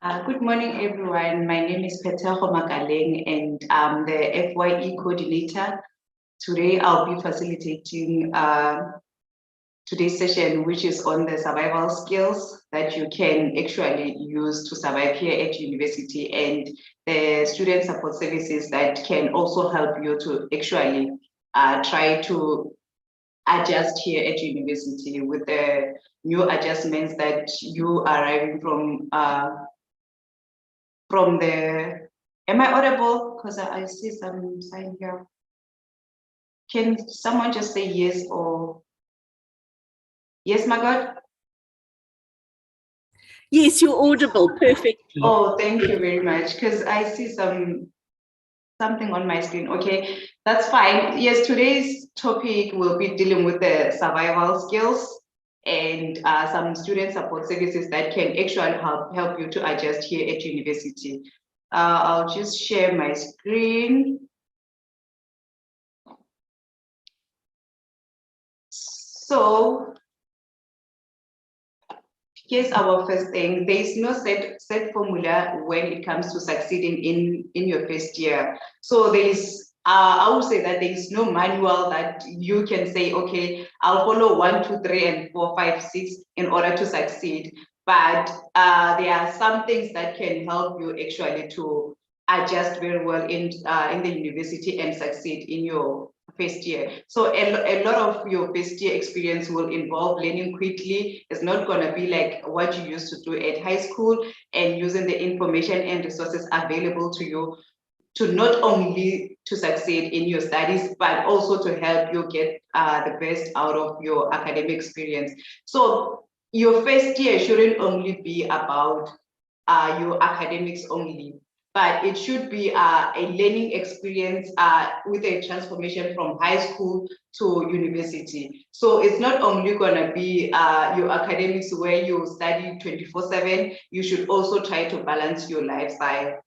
Good morning, everyone. My name is Petero Makaleng, and I'm the FYE coordinator. Today, I'll be facilitating today's session, which is on the survival skills that you can actually use to survive here at university, and the student support services that can also help you to actually try to adjust here at university with the new adjustments that you are arriving from the, am I audible? Because I see some sign here. Can someone just say yes or yes, my God? Yes, you're audible perfectly. Oh, thank you very much. Because I see something on my screen. Okay, that's fine. Yes, today's topic will be dealing with the survival skills and some student support services that can actually help you to adjust here at university. I'll just share my screen. So here's our first thing. There is no set formula when it comes to succeeding in your first year. So there is, I would say that there is no manual that you can say, okay, I'll follow 1, 2, 3, and 4, 5, 6 in order to succeed. But there are some things that can help you actually to adjust very well in the university and succeed in your first year. So a lot of your first year experience will involve learning quickly. It's not going to be like what you used to do at high school, and using the information and resources available to you to not only to succeed in your studies, but also to help you get the best out of your academic experience. So your first year shouldn't only be about your academics only, but it should be a learning experience with a transformation from high school to university. So it's not only gonna be your academics where you study 24/7, you should also try to balance your lifestyle.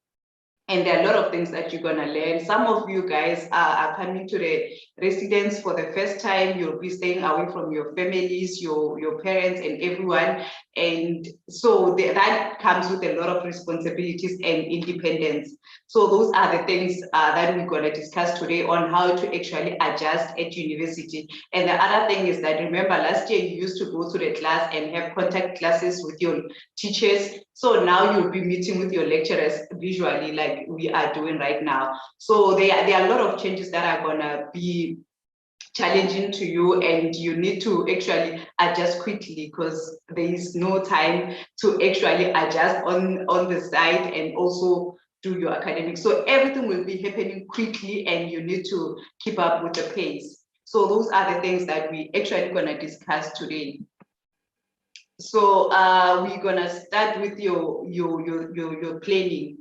And there are a lot of things that you're gonna learn. Some of you guys are coming to the residence for the first time. You'll be staying away from your families, your parents and everyone. And so that comes with a lot of responsibilities and independence. So those are the things that we're gonna discuss today on how to actually adjust at university. And the other thing is that, remember last year you used to go to the class and have contact classes with your teachers. So now you'll be meeting with your lecturers visually like we are doing right now. So there are a lot of changes that are gonna be challenging to you, and you need to actually adjust quickly because there is no time to actually adjust on the side and also do your academics. So everything will be happening quickly and you need to keep up with the pace. So those are the things that we actually gonna discuss today. So we're gonna start with your planning.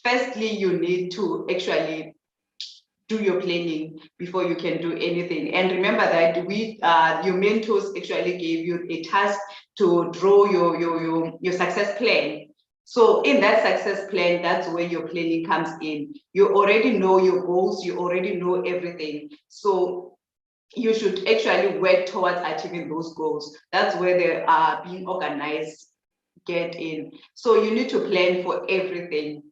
Firstly, you need to actually do your planning before you can do anything. And remember that your mentors actually gave you a task to draw your success plan. So in that success plan, that's where your planning comes in. You already know your goals, you already know everything. So you should actually work towards achieving those goals. That's where they are being organized get in. So you need to plan for everything.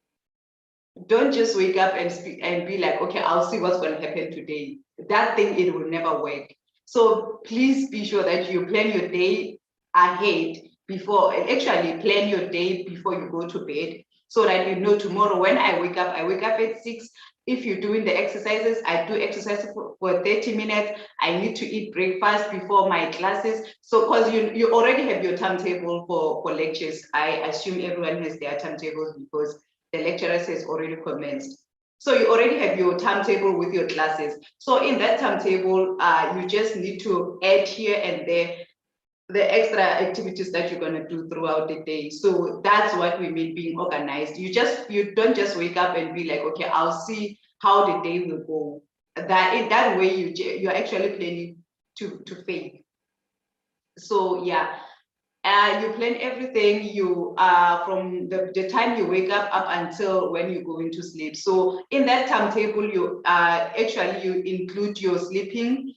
Don't just wake up and be like, okay, I'll see what's going to happen today. That thing, it will never work. So please be sure that you plan your day ahead before, actually plan your day before you go to bed, so that you know tomorrow when I wake up at 6. If you're doing the exercises, I do exercise for 30 minutes. I need to eat breakfast before my classes. So because you already have your timetable for lectures. I assume everyone has their timetables because the lecturers has already commenced. So you already have your timetable with your classes. So in that timetable, you just need to add here and there the extra activities that you're going to do throughout the day. So that's what we mean being organized. You don't just wake up and be like, okay, I'll see how the day will go. That in that way you're actually planning to fail. So yeah, you plan everything you from the time you wake up until when you go into sleep. So in that timetable, you actually you include your sleeping,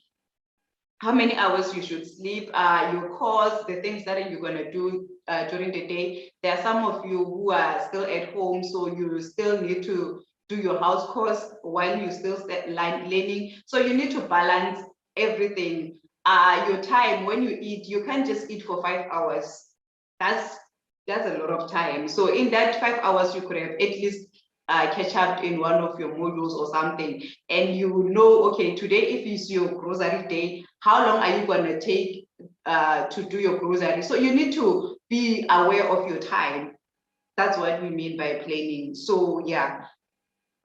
how many hours you should sleep, your course, the things that you're going to do during the day. There are some of you who are still at home, so you still need to do your house course while you still learning. So you need to balance everything. Your time, when you eat, you can't just eat for 5 hours. That's a lot of time. So in that 5 hours, you could have at least catch up in one of your modules or something, and you know, okay, today if it's your grocery day, how long are you going to take to do your grocery? So you need to be aware of your time. That's what we mean by planning. So yeah,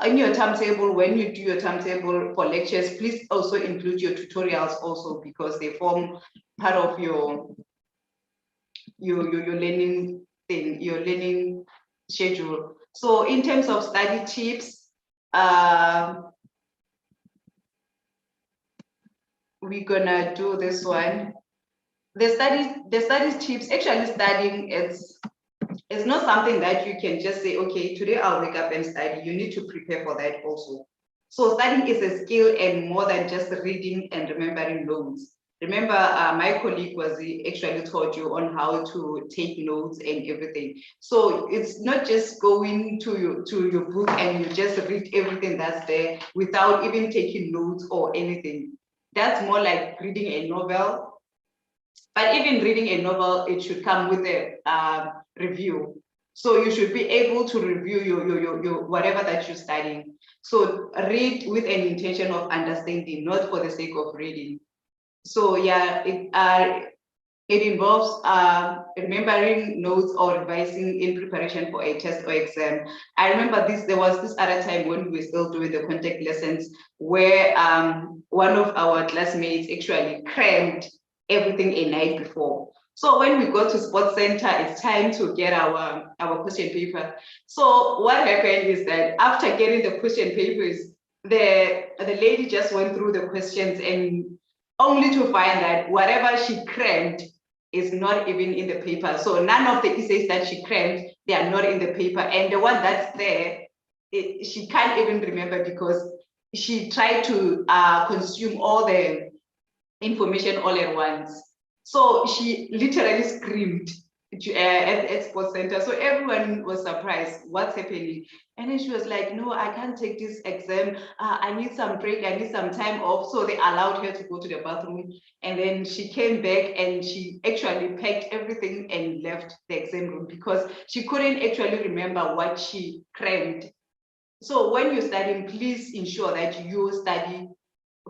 in your timetable, when you do your timetable for lectures, please also include your tutorials also, because they form part of your learning thing, your learning schedule. So in terms of study tips, we're gonna do this one. The studies tips, actually studying is not something that you can just say, okay, today I'll wake up and study. You need to prepare for that also. So studying is a skill and more than just reading and remembering notes. Remember, my colleague was actually taught you on how to take notes and everything. So it's not just going to your book and you just read everything that's there without even taking notes or anything. That's more like reading a novel. But even reading a novel, it should come with a review. So you should be able to review your whatever that you're studying. So read with an intention of understanding, not for the sake of reading. So yeah, it involves remembering notes or revising in preparation for a test or exam. I remember there was this other time when we were still doing the contact lessons where one of our classmates actually crammed everything a night before. So when we go to sports center, it's time to get our question paper. So what happened is that after getting the question papers, the lady just went through the questions and only to find that whatever she crammed is not even in the paper. So none of the essays that she crammed, they are not in the paper. And the one that's there, she can't even remember because she tried to consume all the information all at once. So she literally screamed at Sports Center. So everyone was surprised, what's happening? And then she was like, no, I can't take this exam. I need some break, I need some time off. So they allowed her to go to the bathroom. And then she came back and she actually packed everything and left the exam room because she couldn't actually remember what she crammed. So when you're studying, please ensure that you study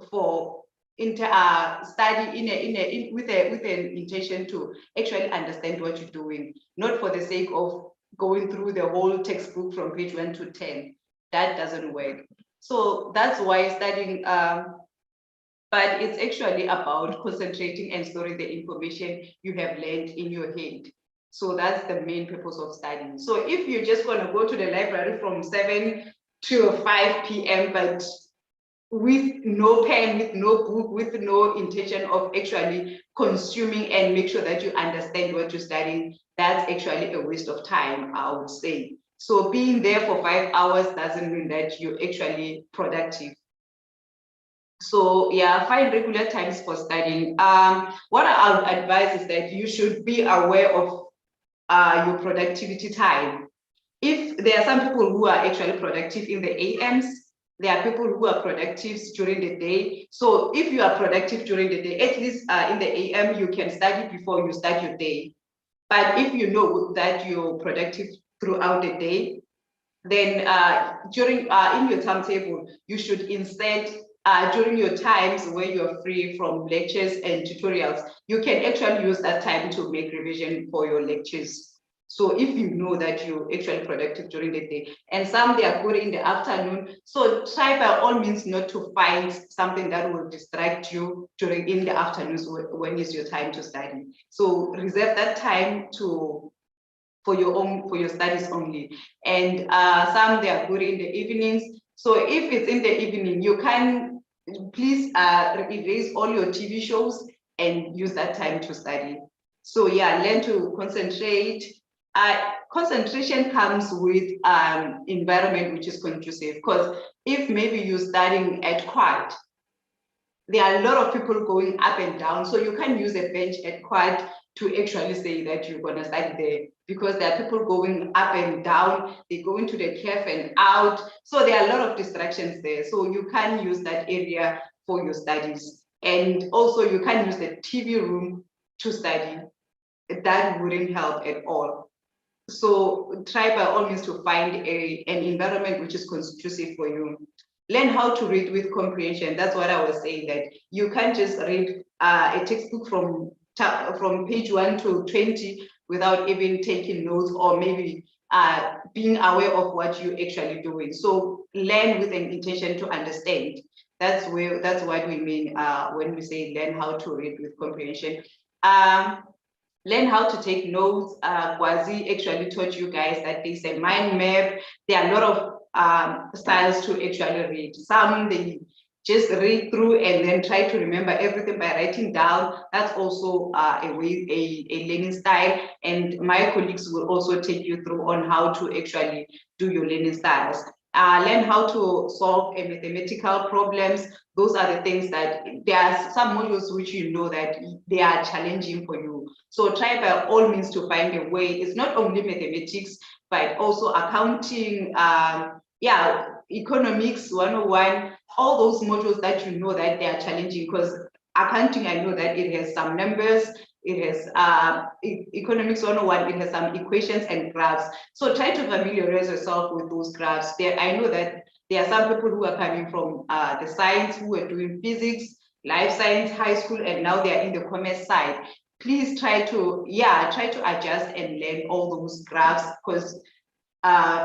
for study with an intention to actually understand what you're doing, not for the sake of going through the whole textbook from page 1 to 10. That doesn't work. So that's why studying, but it's actually about concentrating and storing the information you have learned in your head. So that's the main purpose of studying. So if you're just going to go to the library from 7 to 5 p.m., but with no pen, with no book, with no intention of actually consuming and make sure that you understand what you're studying, that's actually a waste of time, I would say. So being there for 5 hours doesn't mean that you're actually productive. So yeah, find regular times for studying. What I would advise is that you should be aware of your productivity time. If there are some people who are actually productive in the AMs, there are people who are productive during the day. So if you are productive during the day, at least in the AM, you can study before you start your day. But if you know that you're productive throughout the day, then during in your timetable, you should insert during your times where you're free from lectures and tutorials, you can actually use that time to make revision for your lectures. So if you know that you're actually productive during the day, and some they are good in the afternoon, so try by all means not to find something that will distract you during in the afternoons when is your time to study. So reserve that time for your studies only. And some they are good in the evenings. So if it's in the evening, you can please erase all your TV shows and use that time to study. So yeah, learn to concentrate. Concentration comes with environment which is conducive, because if maybe you're studying at quiet, there are a lot of people going up and down. So you can't use a bench at Quad to actually say that you're going to study there, because there are people going up and down, they go into the cafe and out. So there are a lot of distractions there. So you can use that area for your studies. And also you can use the TV room to study. That wouldn't help at all. So try by all means to find an environment which is conducive for you. Learn how to read with comprehension. That's what I was saying, that you can't just read a textbook from page 1 to 20 without even taking notes, or maybe being aware of what you're actually doing. So learn with an intention to understand. That's what we mean when we say learn how to read with comprehension. Learn how to take notes. Kwazi actually taught you guys that there's a mind map. There are a lot of styles to actually read. Some they just read through and then try to remember everything by writing down. That's also a learning style. And my colleagues will also take you through on how to actually do your learning styles. Learn how to solve mathematical problems. Those are the things that there are some modules which you know that they are challenging for you. So try by all means to find a way. It's not only mathematics, but also accounting, economics 101, all those modules that you know that they are challenging, because accounting, I know that it has some numbers, it has economics 101, it has some equations and graphs. So try to familiarize yourself with those graphs. I know that there are some people who are coming from the science, who are doing physics, life science, high school, and now they are in the commerce side. Please try to adjust and learn all those graphs, because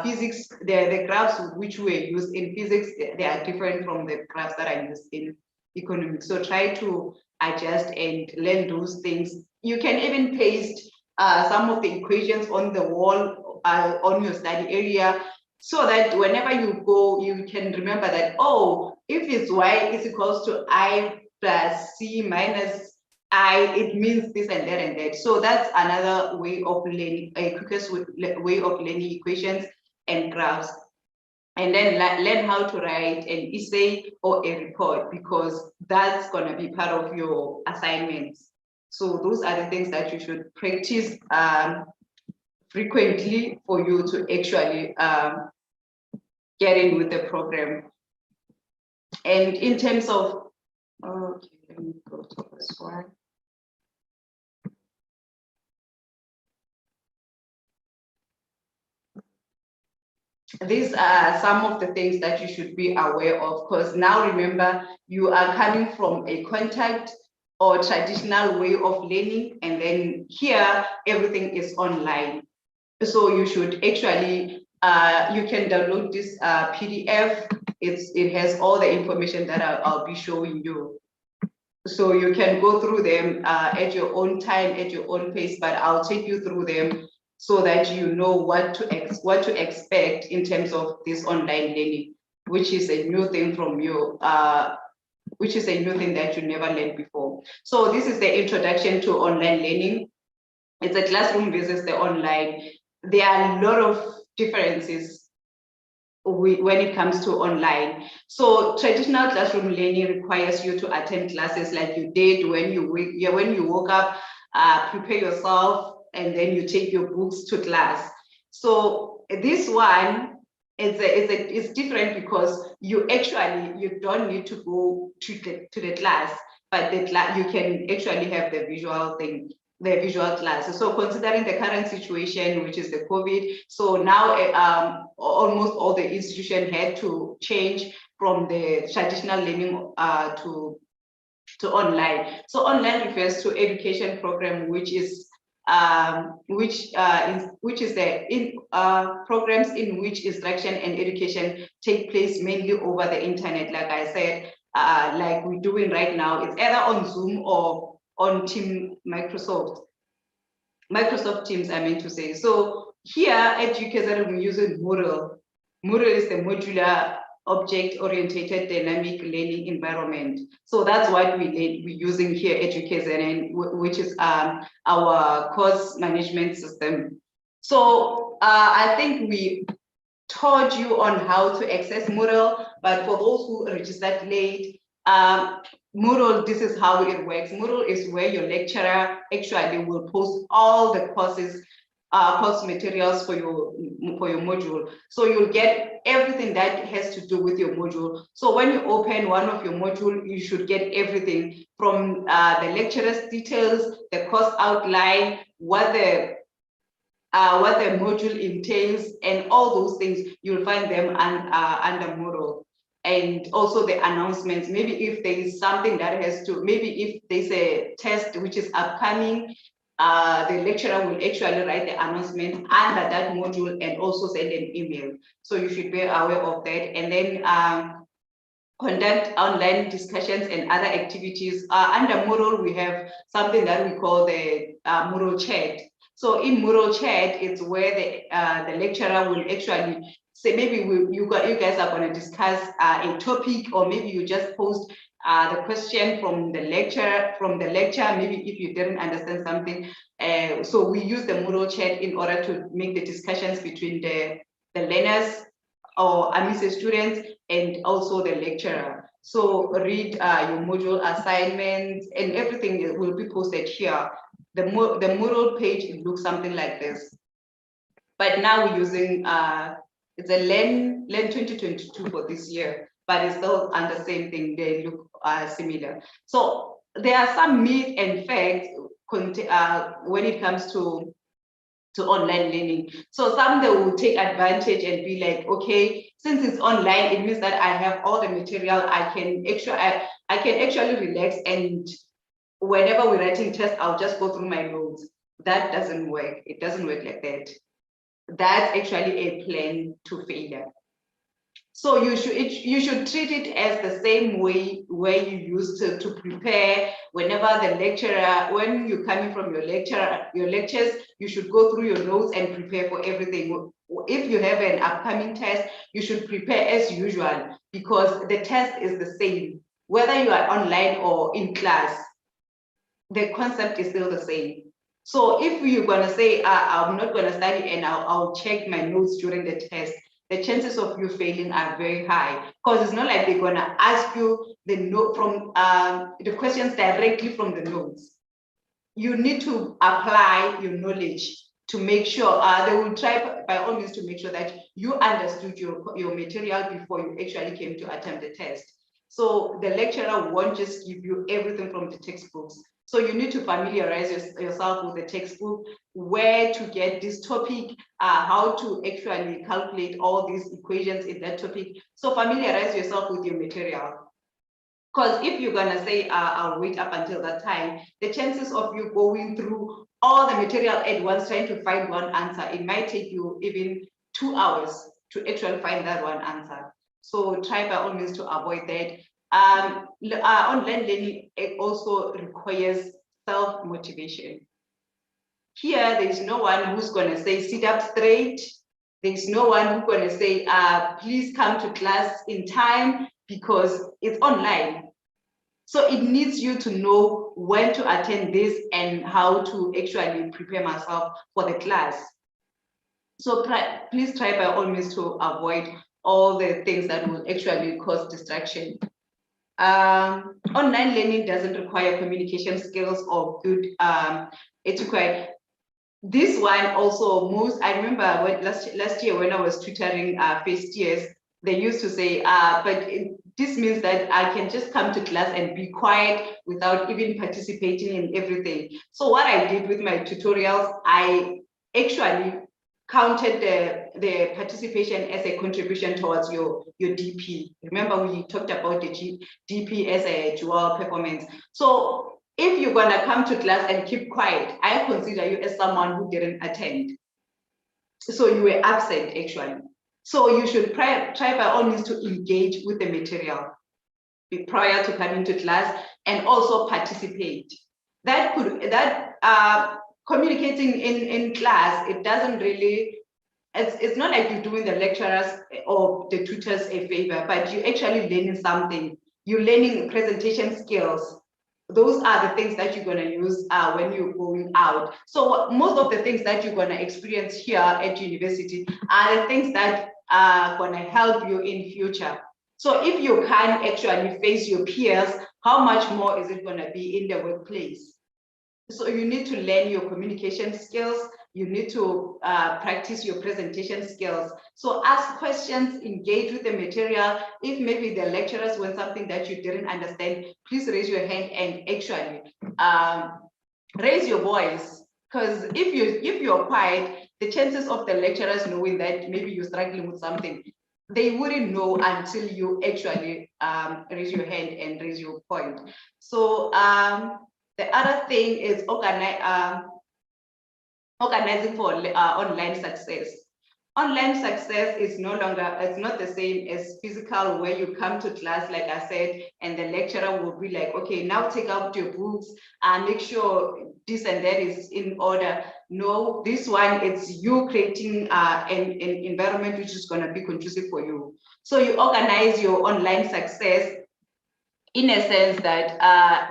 physics, the graphs which were used in physics, they are different from the graphs that are used in economics. So try to adjust and learn those things. You can even paste some of the equations on the wall on your study area, so that whenever you go, you can remember that, oh, if it's y is equals to I plus c minus I, it means this and that and that. So that's another way of learning, a quickest way of learning equations and graphs. And then learn how to write an essay or a report, because that's going to be part of your assignments. So those are the things that you should practice frequently for you to actually get in with the program. And in terms of, okay, let me go to this one. These are some of the things that you should be aware of, because now remember, you are coming from a contact or traditional way of learning, and then here everything is online. So you should actually, you can download this PDF. It has all the information that I'll be showing you. So you can go through them at your own time, at your own pace, but I'll take you through them so that you know what to expect in terms of this online learning, which is a new thing from you, which is a new thing that you never learned before. So this is the introduction to online learning. It's a classroom versus the online. There are a lot of differences when it comes to online. So traditional classroom learning requires you to attend classes like you did when you woke up, prepare yourself, and then you take your books to class. So this one is different, because you don't need to go to the class, but you can actually have the visual thing, the visual classes. So considering the current situation, which is the COVID, so now almost all the institutions had to change from the traditional learning to online. So online refers to education program, which is programs in which instruction and education take place mainly over the internet. Like I said, like we're doing right now, it's either on Zoom or on Microsoft Teams, I mean to say. So here at UKZN, we're using Mural. Mural is the modular object-oriented dynamic learning environment. So that's what we're using here at UKZN, which is our course management system. So I think we taught you on how to access Mural, but for those who registered late, Mural, this is how it works. Mural is where your lecturer actually will post all the courses, course materials for your module. So you'll get everything that has to do with your module. So when you open one of your module, you should get everything from the lecturer's details, the course outline, what the module entails, and all those things. You'll find them under Mural. And also the announcements, maybe if there is something that has to, maybe if there's a test which is upcoming, the lecturer will actually write the announcement under that module and also send an email. So you should be aware of that. And then conduct online discussions and other activities. Under Mural, we have something that we call the Mural Chat. So in Mural Chat, it's where the lecturer will actually say, maybe you guys are going to discuss a topic, or maybe you just post the question from the lecture, maybe if you didn't understand something. So we use the Mural Chat in order to make the discussions between the learners or AMISE students and also the lecturer. So read your module assignments and everything will be posted here. The Mural page, it looks something like this. But now we're using, it's a Learn 2022 for this year, but it's still on the same thing. They look similar. So there are some myths and facts when it comes to online learning. So some they will take advantage and be like, okay, since it's online, it means that I have all the material. I can actually relax, and whenever we're writing tests, I'll just go through my notes. That doesn't work. It doesn't work like that. That's actually a plan to failure. So you should treat it as the same way where you used to prepare whenever the lecturer, when you're coming from your lectures, you should go through your notes and prepare for everything. If you have an upcoming test, you should prepare as usual, because the test is the same. Whether you are online or in class, the concept is still the same. So if you're gonna say, I'm not gonna study and I'll check my notes during the test, the chances of you failing are very high, because it's not like they're gonna ask you the note from the questions directly from the notes. You need to apply your knowledge to make sure, they will try by all means to make sure that you understood your material before you actually came to attempt the test. So the lecturer won't just give you everything from the textbooks. So you need to familiarize yourself with the textbook, where to get this topic, how to actually calculate all these equations in that topic. So familiarize yourself with your material. Because if you're gonna say, I'll wait up until that time, the chances of you going through all the material at once trying to find one answer, it might take you even 2 hours to actually find that one answer. So try by all means to avoid that. Online learning, it also requires self-motivation. Here, there's no one who's gonna say, sit up straight. There's no one who's gonna say, please come to class in time, because it's online. So it needs you to know when to attend this and how to actually prepare myself for the class. So please try by all means to avoid all the things that will actually cause distraction. Online learning doesn't require communication skills or good etiquette. This one also, I remember when last year when I was tutoring first years, they used to say, this means that I can just come to class and be quiet without even participating in everything. So what I did with my tutorials, I actually counted the participation as a contribution towards your DP. Remember, we talked about the DP as a dual performance. So if you're gonna come to class and keep quiet, I consider you as someone who didn't attend. So you were absent actually. So you should try by all means to engage with the material prior to coming to class and also participate. Communicating in class, it doesn't really, it's not like you're doing the lecturers or the tutors a favor, but you're actually learning something. You're learning presentation skills. Those are the things that you're going to use when you're going out. So most of the things that you're going to experience here at university are the things that are going to help you in future. So if you can't actually face your peers, how much more is it going to be in the workplace? So you need to learn your communication skills. You need to practice your presentation skills. So ask questions, engage with the material. If maybe the lecturers want something that you didn't understand, please raise your hand and actually raise your voice. Because if you're quiet, the chances of the lecturers knowing that maybe you're struggling with something, they wouldn't know until you actually raise your hand and raise your point. So the other thing is organizing for online success. Online success is no longer, it's not the same as physical, where you come to class, like I said, and the lecturer will be like, okay, now take out your books and make sure this and that is in order. No, this one, it's you creating an environment which is going to be conducive for you. So you organize your online success in a sense that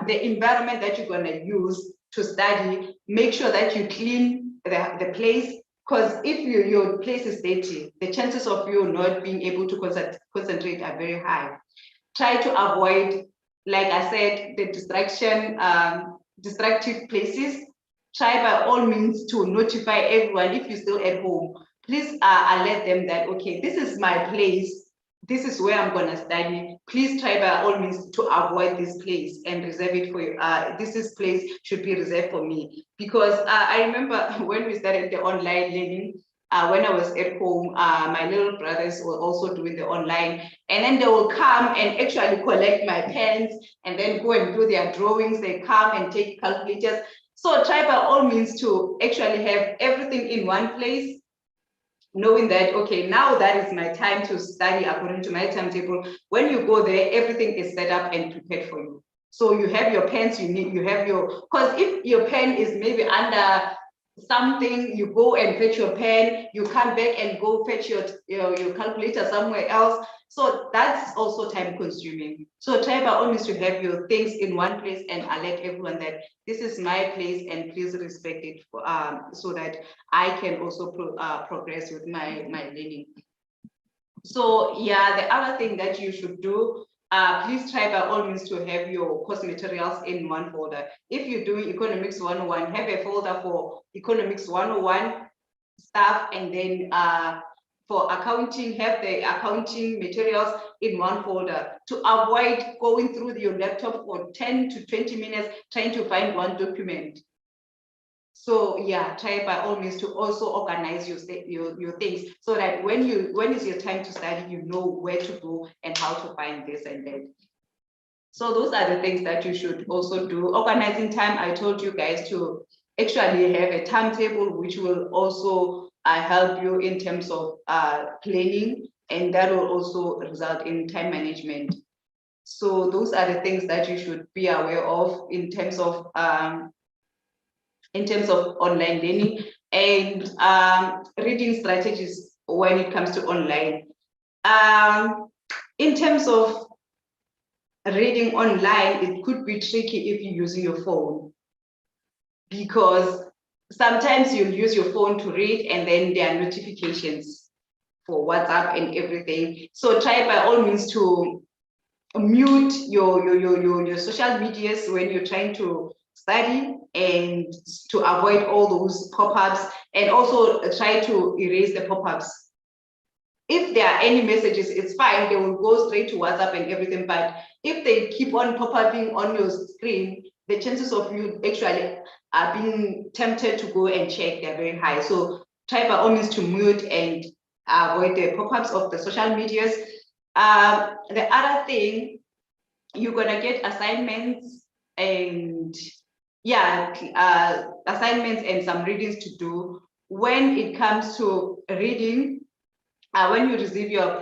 the environment that you're going to use to study, make sure that you clean the place, because if your place is dirty, the chances of you not being able to concentrate are very high. Try to avoid, like I said, the distractive places. Try by all means to notify everyone. If you're still at home, please alert them that, okay, this is my place. This is where I'm going to study. Please try by all means to avoid this place and reserve it for you. This place should be reserved for me. Because I remember when we started the online learning, when I was at home, my little brothers were also doing the online, and then they will come and actually collect my pens and then go and do their drawings. They come and take calculators. So try by all means to actually have everything in one place, knowing that, okay, now that is my time to study according to my timetable. When you go there, everything is set up and prepared for you. So you have your pens, you have your, because if your pen is maybe under something, you go and fetch your pen, you come back and go fetch your calculator somewhere else. So that's also time consuming. So try by all means to have your things in one place and alert everyone that this is my place and please respect it for, so that I can also progress with my learning. So yeah, the other thing that you should do, please try by all means to have your course materials in one folder. If you're doing Economics 101, have a folder for Economics 101 stuff, and then for accounting, have the accounting materials in one folder to avoid going through your laptop for 10 to 20 minutes trying to find one document. So yeah, try by all means to also organize your things so that when is your time to study, you know where to go and how to find this and that. So those are the things that you should also do. Organizing time, I told you guys to actually have a timetable, which will also help you in terms of planning, and that will also result in time management. So those are the things that you should be aware of in terms of online learning and reading strategies when it comes to online. In terms of reading online, it could be tricky if you're using your phone, because sometimes you'll use your phone to read and then there are notifications for WhatsApp and everything. So try by all means to mute your social medias when you're trying to study, and to avoid all those pop-ups, and also try to erase the pop-ups. If there are any messages, it's fine, they will go straight to WhatsApp and everything, but if they keep on pop-upping on your screen, the chances of you actually being tempted to go and check, they're very high. So try by all means to mute and avoid the pop-ups of the social medias. The other thing, you're gonna get assignments and assignments and some readings to do. When it comes to reading, when you receive your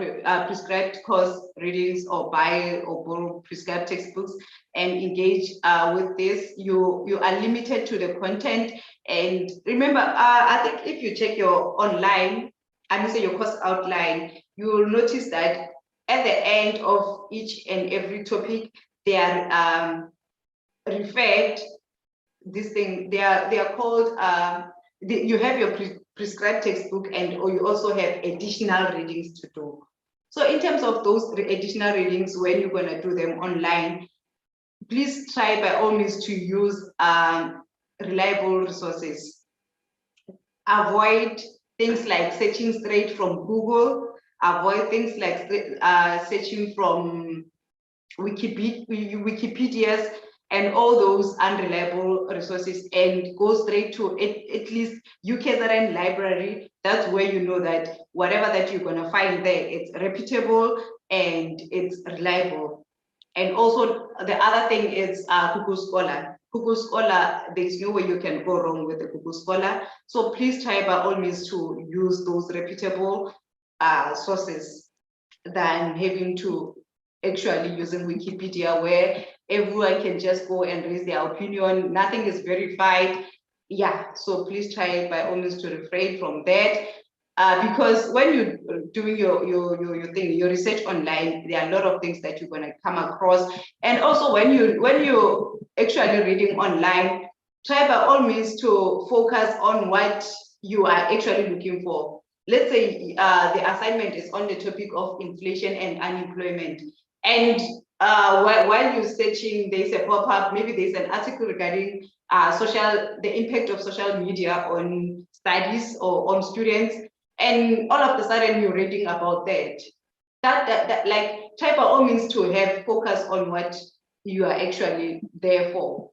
prescribed course readings or buy or borrow prescribed textbooks and engage with this, you are limited to the content. And remember, I think if you check your online, and you say your course outline, you will notice that at the end of each and every topic, they are referred. This thing, they are called. You have your prescribed textbook, and or you also have additional readings to do. So in terms of those additional readings, when you're going to do them online, please try by all means to use reliable resources. Avoid things like searching straight from Google. Avoid things like searching from Wikipedia's and all those unreliable resources, and go straight to at least UKZN library. That's where you know that whatever that you're going to find there, it's reputable and it's reliable. And also the other thing is Google Scholar. Google Scholar, there's no way you can go wrong with the Google Scholar. So please try by all means to use those reputable sources than having to actually using Wikipedia, where everyone can just go and raise their opinion. Nothing is verified. Yeah, so please try by all means to refrain from that. Because when you're doing your thing, your research online, there are a lot of things that you're going to come across. And also when you're actually reading online, try by all means to focus on what you are actually looking for. Let's say the assignment is on the topic of inflation and unemployment. And while you're searching, there's a pop-up, maybe there's an article regarding the impact of social media on studies or on students. And all of a sudden you're reading about that. That like try by all means to have focus on what you are actually there for.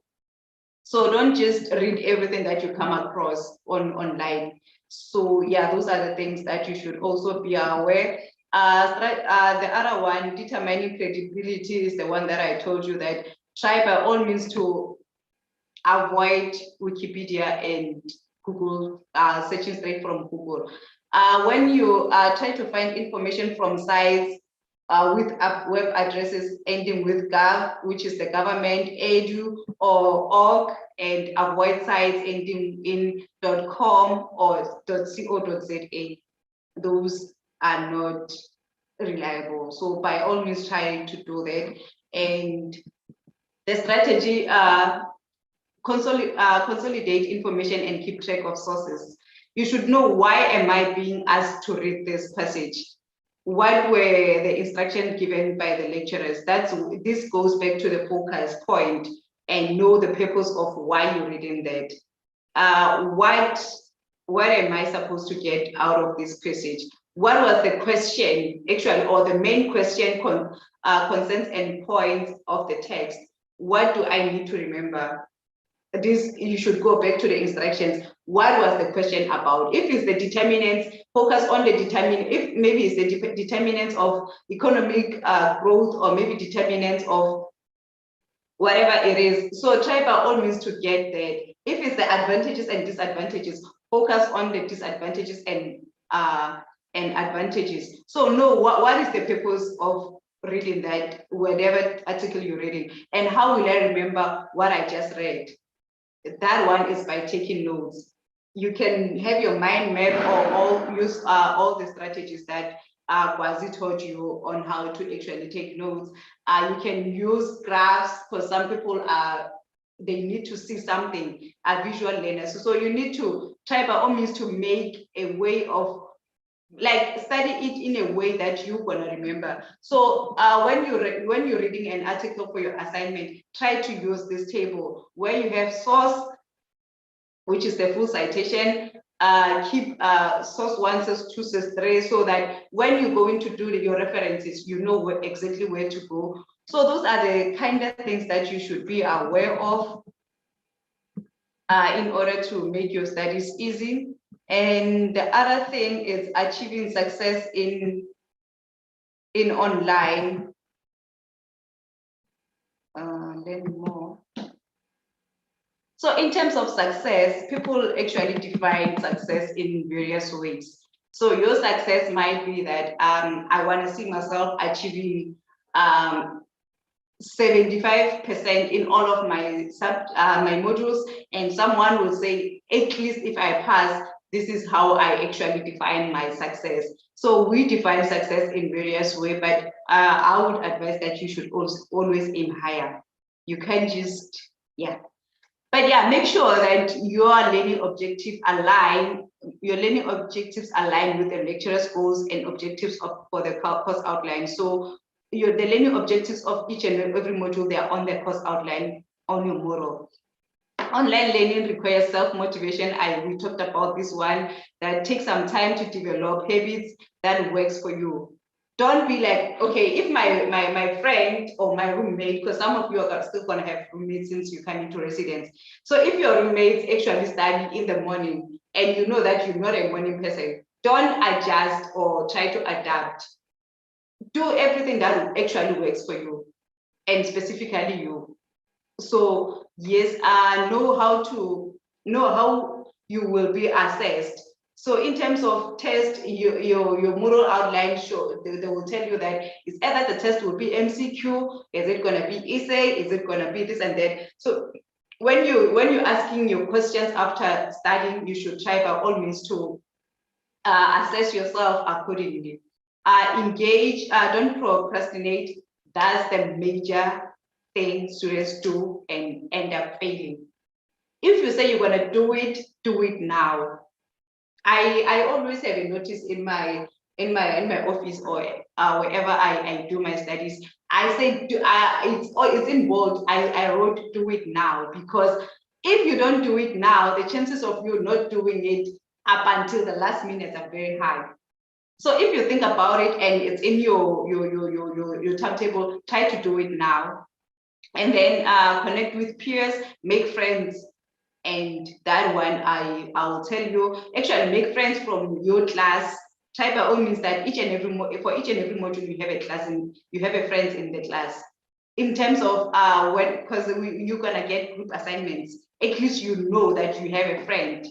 So don't just read everything that you come across online. So yeah, those are the things that you should also be aware. The other one, determining credibility, is the one that I told you that try by all means to avoid Wikipedia and Google, searching straight from Google. When you try to find information from sites with web addresses ending with gov, which is the government, edu or org, and avoid sites ending in .com or .co.za. Those are not reliable. So by all means, try to do that. And the strategy, consolidate information and keep track of sources. You should know, why am I being asked to read this passage? What were the instructions given by the lecturers? This goes back to the focus point, and know the purpose of why you're reading that. What am I supposed to get out of this passage? What was the question actually, or the main question, concerns and points of the text? What do I need to remember? This, you should go back to the instructions. What was the question about? If it's the determinants, focus on the determinant. If maybe it's the determinants of economic growth, or maybe determinants of whatever it is. So try by all means to get that. If it's the advantages and disadvantages, focus on the disadvantages and advantages. So know what is the purpose of reading that, whatever article you're reading, and how will I remember what I just read? That one is by taking notes. You can have your mind map, or use all the strategies that Kwazi taught you on how to actually take notes. You can use graphs, because some people they need to see something, visual learners. So you need to try by all means to make a way of, like, study it in a way that you're gonna remember. So when you're reading an article for your assignment, try to use this table where you have source, which is the full citation, keep source 1, source 2, source 3, so that when you go into do your references, you know exactly where to go. So those are the kind of things that you should be aware of in order to make your studies easy. And the other thing is achieving success in online. Then more. So in terms of success, people actually define success in various ways. So your success might be that I want to see myself achieving 75% in all of my my modules, and someone will say, at least if I pass, this is how I actually define my success. So we define success in various ways, but I would advise that you should always aim higher. You can't just, yeah. But yeah, make sure that your learning objectives align, with the lecturer's goals and objectives for the course outline. So the learning objectives of each and every module, they are on the course outline on your Mural. Online learning requires self-motivation. We talked about this one, that takes some time to develop habits that works for you. Don't be like, okay, if my friend or my roommate, because some of you are still gonna have roommates since you come into residence. So if your roommates actually study in the morning and you know that you're not a morning person, don't adjust or try to adapt. Do everything that actually works for you and specifically you. So yes, know how you will be assessed. So in terms of test, your Mural outline show, they will tell you that it's either the test will be MCQ, is it going to be essay, is it going to be this and that. So when you're asking your questions after studying, you should try by all means to assess yourself accordingly. Engage, don't procrastinate. That's the major thing students do and end up failing. If you say you're going to do it now. I always have a notice in my office or wherever I do my studies. I say it's in bold. I wrote do it now, because if you don't do it now, the chances of you not doing it up until the last minute are very high. So if you think about it and it's in your timetable, try to do it now. And then connect with peers, make friends. And that one, I'll tell you, actually make friends from your class. Try by all means that for each and every module you have a class and you have a friend in the class. In terms of because you're gonna get group assignments, at least you know that you have a friend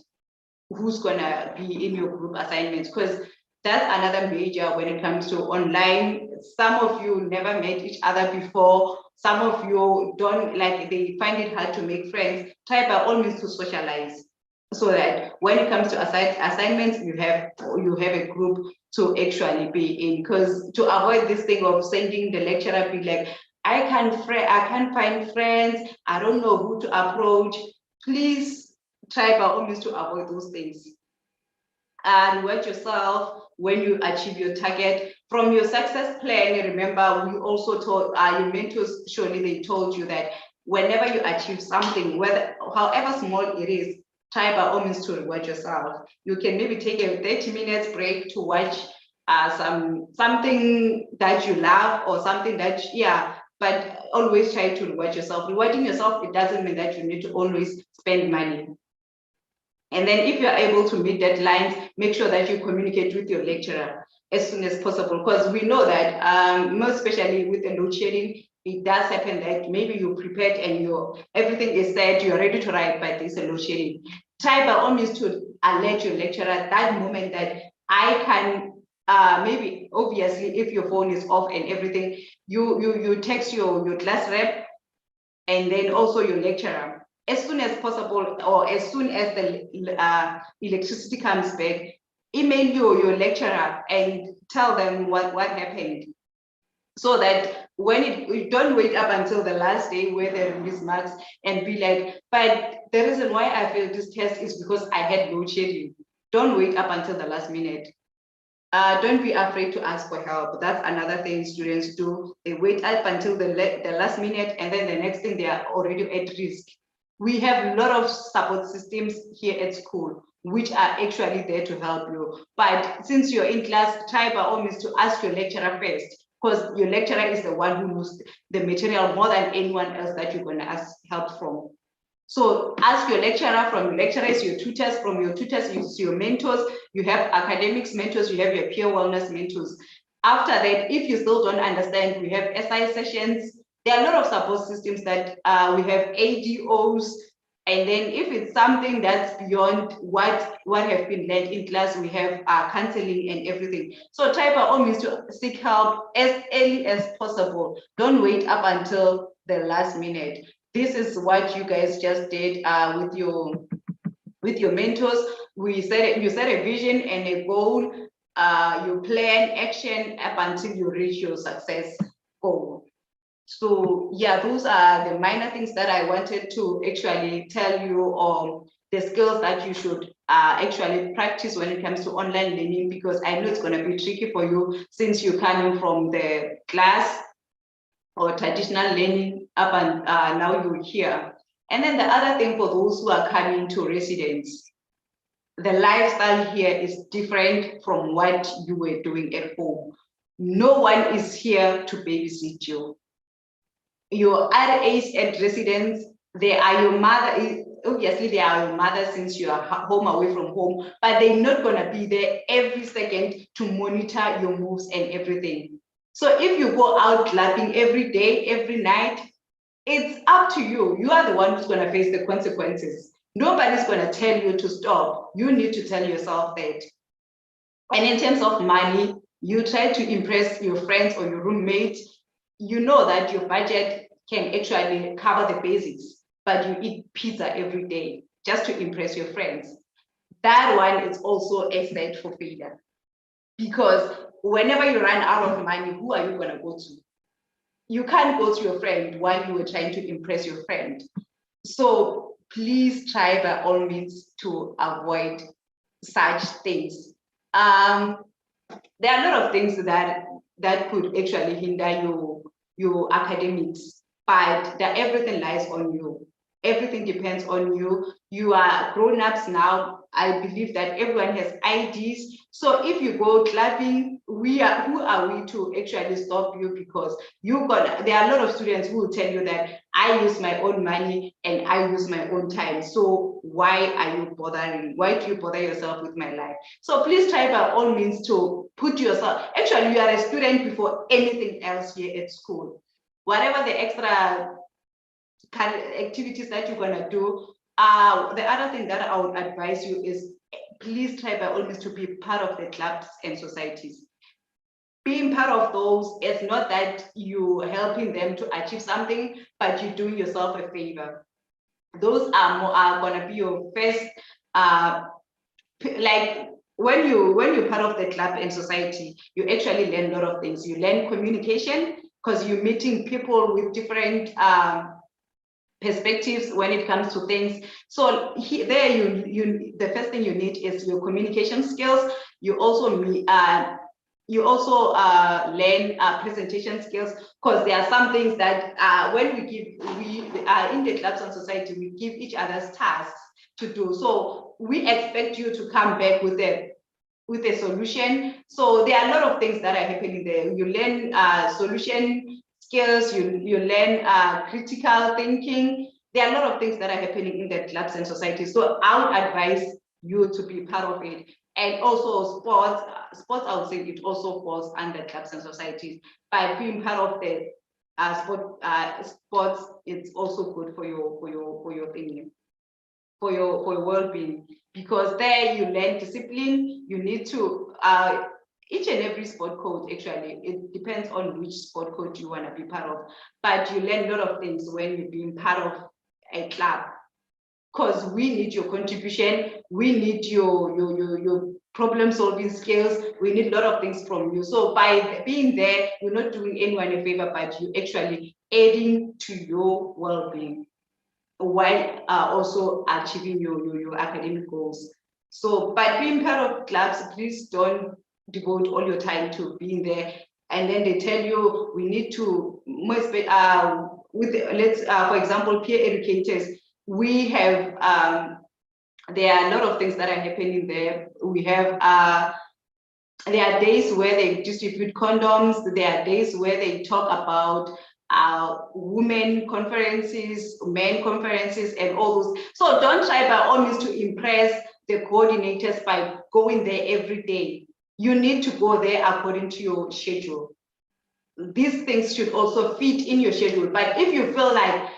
who's gonna be in your group assignments, because that's another major when it comes to online. Some of you never met each other before. Some of you don't, like, they find it hard to make friends. Try by all means to socialize, so that when it comes to assignments, you have a group to actually be in. Because to avoid this thing of sending the lecturer be like, I can't find friends, I don't know who to approach. Please try by all means to avoid those things. Reward yourself when you achieve your target. From your success plan, remember, we also told your mentors, surely they told you that whenever you achieve something, however small it is, try by all means to reward yourself. You can maybe take a 30 minutes break to watch something that you love, or something that, but always try to reward yourself. Rewarding yourself, it doesn't mean that you need to always spend money. And then if you're able to meet deadlines, make sure that you communicate with your lecturer as soon as possible, because we know that most especially with the load shedding, it does happen that maybe you prepared and everything is set, you're ready to write, but there's a load shedding. Try by all means to alert your lecturer at that moment that I can, maybe obviously if your phone is off and everything, you text your class rep and then also your lecturer as soon as possible, or as soon as the electricity comes back. Email your lecturer and tell them what happened, so that when you don't wait up until the last day where they release marks and be like, but the reason why I failed this test is because I had load shedding. Don't wait up until the last minute. Don't be afraid to ask for help. That's another thing students do. They wait up until the last minute, and then the next thing they are already at risk. We have a lot of support systems here at school, which are actually there to help you. But since you're in class, try by all means to ask your lecturer first, because your lecturer is the one who knows the material more than anyone else that you're going to ask help from. So ask your lecturer, from your lecturers, your tutors, from your tutors, your mentors. You have academics mentors, you have your peer wellness mentors. After that, if you still don't understand, we have SI sessions. There are a lot of support systems that we have ADOs. And then if it's something that's beyond what have been learned in class, we have counseling and everything. So try by all means to seek help as early as possible. Don't wait up until the last minute. This is what you guys just did with your mentors. You set a vision and a goal. You plan action up until you reach your success goal. So yeah, those are the minor things that I wanted to actually tell you, or the skills that you should actually practice when it comes to online learning, because I know it's going to be tricky for you since you're coming from the class or traditional learning up and now you're here. And then the other thing for those who are coming to residence, the lifestyle here is different from what you were doing at home. No one is here to babysit you. Your RAs at residence, they are your mother. Obviously, they are your mother since you are home away from home, but they're not going to be there every second to monitor your moves and everything. So if you go out clubbing every day, every night, it's up to you. You are the one who's going to face the consequences. Nobody's going to tell you to stop. You need to tell yourself that. And in terms of money, you try to impress your friends or your roommates. You know that your budget can actually cover the basics, but you eat pizza every day just to impress your friends. That one is also a set for failure. Because whenever you run out of money, who are you going to go to? You can't go to your friend while you were trying to impress your friend. So please try by all means to avoid such things. There are a lot of things that could actually hinder your academics, but everything lies on you. Everything depends on you. You are grown-ups now. I believe that everyone has IDs. So if you go clubbing, who are we to actually stop you? Because there are a lot of students who will tell you that I use my own money and I use my own time. So why are you bothering? Why do you bother yourself with my life? So please try by all means to put yourself, actually you are a student before anything else here at school. Whatever the extra activities that you're going to do. The other thing that I would advise you is please try by all means to be part of the clubs and societies. Being part of those is not that you're helping them to achieve something, but you're doing yourself a favor. Those are going to be your first, like when you're part of the club and society, you actually learn a lot of things. You learn communication because you're meeting people with different perspectives when it comes to things. So the first thing you need is your communication skills. You also learn presentation skills, because there are some things that when we in the clubs and society, we give each other's tasks to do. So we expect you to come back with a solution. So there are a lot of things that are happening there. You learn solution skills, you learn critical thinking. There are a lot of things that are happening in the clubs and societies. So I would advise you to be part of it. And also sports, I would say it also falls under clubs and societies. By being part of the sports, it's also good for your thinking, for your well-being, because there you learn discipline. You need to each and every sport code, actually, it depends on which sport code you want to be part of, but you learn a lot of things when you're being part of a club, because we need your contribution, we need your problem solving skills, we need a lot of things from you. So by being there, you're not doing anyone a favor, but you're actually adding to your well-being while also achieving your academic goals. So by being part of clubs, please don't devote all your time to being there, and then they tell you we need to for example, peer educators. We have there are a lot of things that are happening there. We have there are days where they distribute condoms. There are days where they talk about women conferences, men conferences, and all those. So don't try by all means to impress the coordinators by going there every day. You need to go there according to your schedule. These things should also fit in your schedule. But if you feel like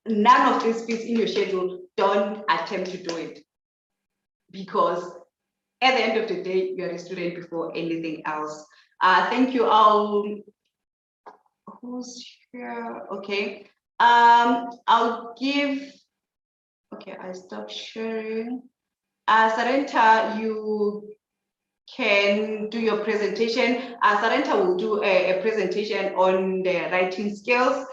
none of this fits in your schedule, don't attempt to do it. Because at the end of the day, you're a student before anything else. Thank you. Who's here? Okay. I'll give. Okay, I stopped sharing. Sarenta, you can do your presentation. Sarenta will do a presentation on the writing skills.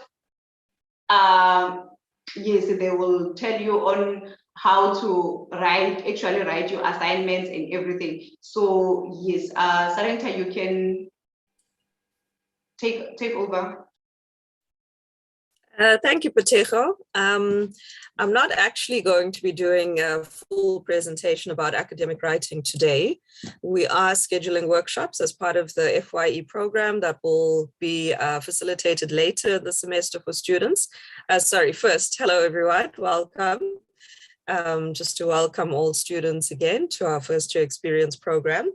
Yes, they will tell you on how to actually write your assignments and everything. So yes, Sarenta, you can take over. Thank you, Patejo. I'm not actually going to be doing a full presentation about academic writing today. We are scheduling workshops as part of the FYE program that will be facilitated later this semester for students. First, hello everyone, welcome. Just to welcome all students again to our first year experience program.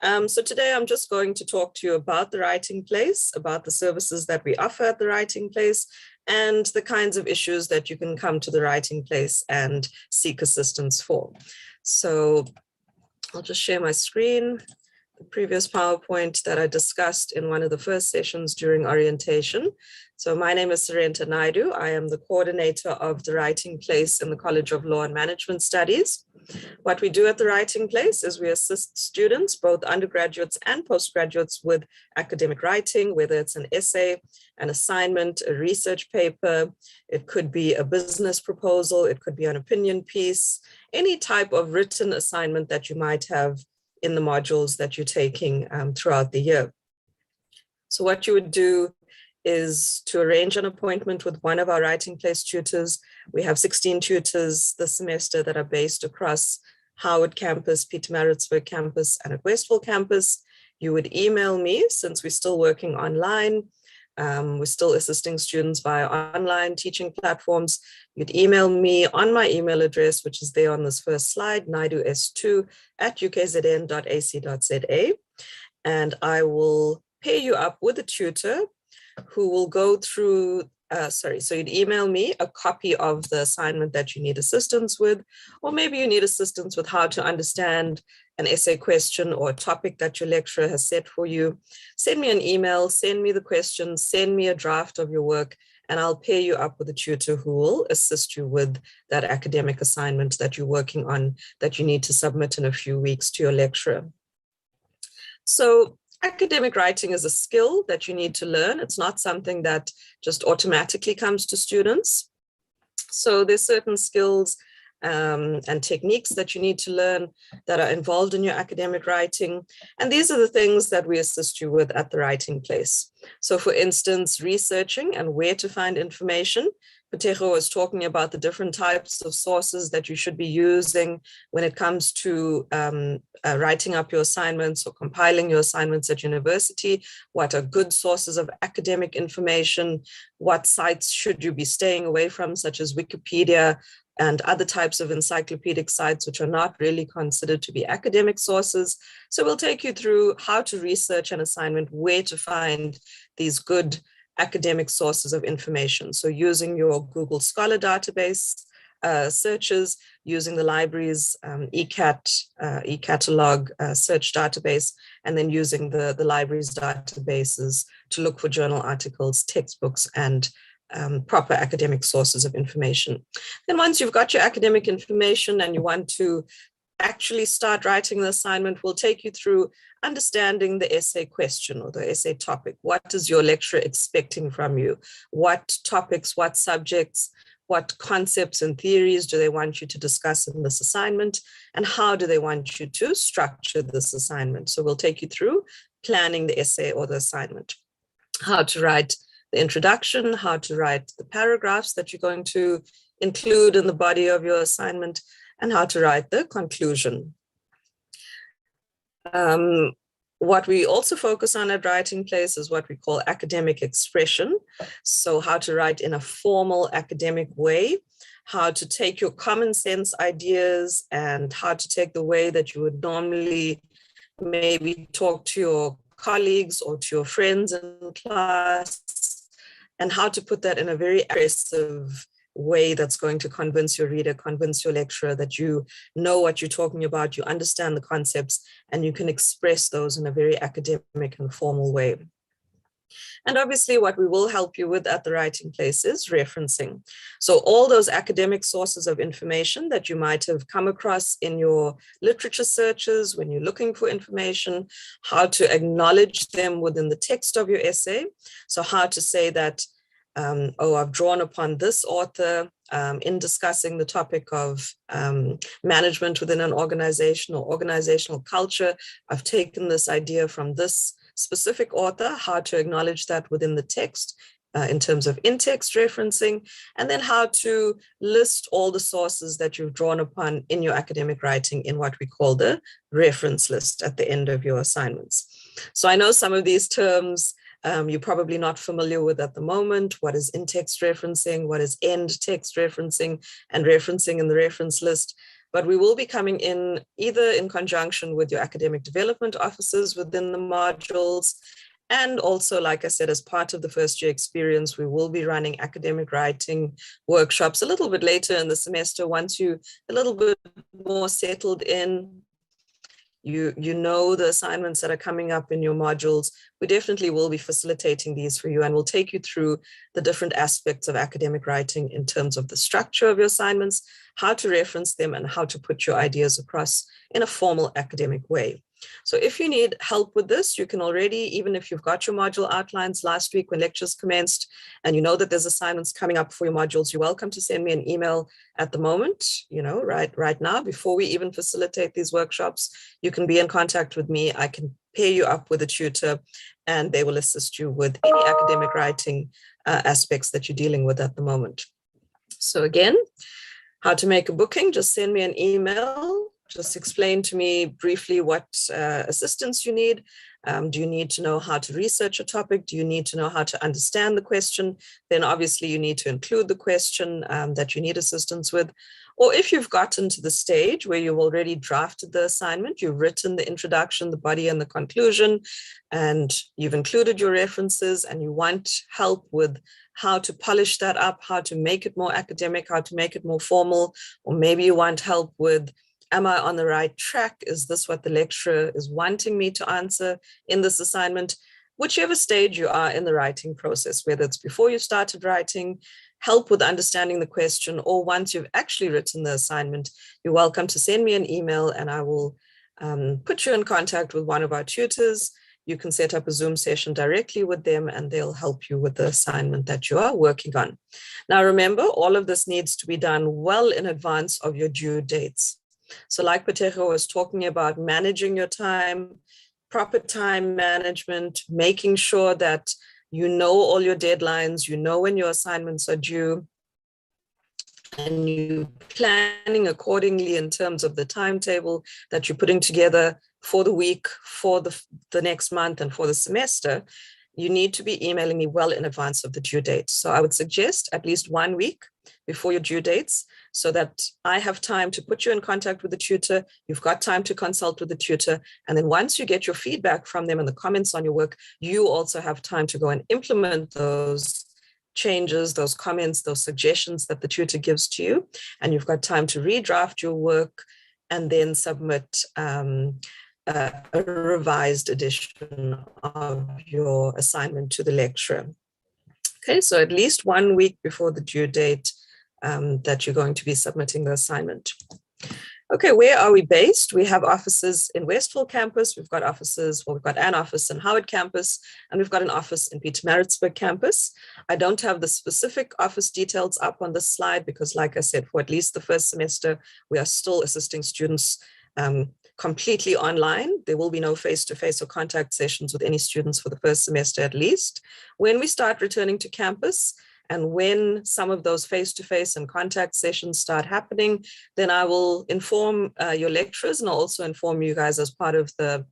So today I'm just going to talk to you about the writing place, about the services that we offer at the writing place, and the kinds of issues that you can come to the writing place and seek assistance for. So I'll just share my screen. The previous PowerPoint that I discussed in one of the first sessions during orientation. So my name is Sarenta Naidu. I am the coordinator of the Writing Place in the College of Law and Management Studies. What we do at the Writing Place is we assist students, both undergraduates and postgraduates, with academic writing, whether it's an essay, an assignment, a research paper, it could be a business proposal, it could be an opinion piece, any type of written assignment that you might have in the modules that you're taking throughout the year. So what you would do is to arrange an appointment with one of our Writing Place tutors. We have 16 tutors this semester that are based across Howard campus, Pietermaritzburg campus, and at Westville campus. You would email me, since we're still working online. We're still assisting students via online teaching platforms. You'd email me on my email address, which is there on this first slide, naidus2@ukzn.ac.za. And I will pair you up with a tutor who will go through, so you'd email me a copy of the assignment that you need assistance with, or maybe you need assistance with how to understand an essay question or a topic that your lecturer has set for you. Send me an email, send me the questions, send me a draft of your work, and I'll pair you up with a tutor who will assist you with that academic assignment that you're working on that you need to submit in a few weeks to your lecturer. So academic writing is a skill that you need to learn. It's not something that just automatically comes to students. So there's certain skills and techniques that you need to learn that are involved in your academic writing. And these are the things that we assist you with at the Writing Place. So for instance, researching and where to find information. Patejo was talking about the different types of sources that you should be using when it comes to writing up your assignments or compiling your assignments at university. What are good sources of academic information? What sites should you be staying away from, such as Wikipedia and other types of encyclopedic sites, which are not really considered to be academic sources. So we'll take you through how to research an assignment, where to find these good academic sources of information. So using your Google Scholar database searches, using the library's eCatalog search database, and then using the library's databases to look for journal articles, textbooks, and proper academic sources of information. Then once you've got your academic information and you want to actually start writing the assignment, we'll take you through understanding the essay question or the essay topic. What is your lecturer expecting from you? What topics, what subjects, what concepts and theories do they want you to discuss in this assignment? And how do they want you to structure this assignment? So we'll take you through planning the essay or the assignment, how to write the introduction, how to write the paragraphs that you're going to include in the body of your assignment, and how to write the conclusion. What we also focus on at Writing Place is what we call academic expression. So how to write in a formal academic way, how to take your common sense ideas and how to take the way that you would normally maybe talk to your colleagues or to your friends in class, and how to put that in a very aggressive way that's going to convince your reader, convince your lecturer that you know what you're talking about, you understand the concepts, and you can express those in a very academic and formal way. And obviously what we will help you with at the Writing Place is referencing. So all those academic sources of information that you might have come across in your literature searches when you're looking for information, how to acknowledge them within the text of your essay. So how to say that, I've drawn upon this author in discussing the topic of management within an organization or organizational culture. I've taken this idea from this specific author, how to acknowledge that within the text in terms of in-text referencing, and then how to list all the sources that you've drawn upon in your academic writing in what we call the reference list at the end of your assignments. So I know some of these terms you're probably not familiar with at the moment. What is in-text referencing? What is end-text referencing and referencing in the reference list? But we will be coming in either in conjunction with your academic development officers within the modules. And also, like I said, as part of the first year experience, we will be running academic writing workshops a little bit later in the semester. Once you're a little bit more settled in, you know the assignments that are coming up in your modules, we definitely will be facilitating these for you, and we'll take you through the different aspects of academic writing in terms of the structure of your assignments, how to reference them, and how to put your ideas across in a formal academic way. So if you need help with this, you can already, even if you've got your module outlines last week when lectures commenced, and you know that there's assignments coming up for your modules, you're welcome to send me an email at the moment, right now, before we even facilitate these workshops. You can be in contact with me. I can pair you up with a tutor, and they will assist you with any academic writing aspects that you're dealing with at the moment. So again, how to make a booking, just send me an email. Just explain to me briefly what assistance you need. Do you need to know how to research a topic? Do you need to know how to understand the question? Then obviously you need to include the question that you need assistance with. Or if you've gotten to the stage where you've already drafted the assignment, you've written the introduction, the body, and the conclusion, and you've included your references, and you want help with how to polish that up, how to make it more academic, how to make it more formal, or maybe you want help with, am I on the right track? Is this what the lecturer is wanting me to answer in this assignment? Whichever stage you are in the writing process, whether it's before you started writing, help with understanding the question, or once you've actually written the assignment, you're welcome to send me an email, and I will put you in contact with one of our tutors. You can set up a Zoom session directly with them, and they'll help you with the assignment that you are working on. Now, remember, all of this needs to be done well in advance of your due dates. So like Patejo was talking about, managing your time, proper time management, making sure that you know all your deadlines, you know when your assignments are due, and you planning accordingly in terms of the timetable that you're putting together for the week, for the next month, and for the semester. You need to be emailing me well in advance of the due date. So I would suggest at least 1 week before your due dates, so that I have time to put you in contact with the tutor. You've got time to consult with the tutor. And then once you get your feedback from them and the comments on your work, you also have time to go and implement those changes, those comments, those suggestions that the tutor gives to you. And you've got time to redraft your work and then submit a revised edition of your assignment to the lecturer. Okay, so at least 1 week before the due date that you're going to be submitting the assignment. Okay, where are we based? We have offices in Westville campus. We've got offices, well, we've got an office in Howard campus, and we've got an office in Pietermaritzburg campus. I don't have the specific office details up on this slide because, like I said, for at least the first semester, we are still assisting students completely online. There will be no face-to-face or contact sessions with any students for the first semester at least. When we start returning to campus, and when some of those face-to-face and contact sessions start happening, then I will inform your lecturers, and I'll also inform you guys as part of the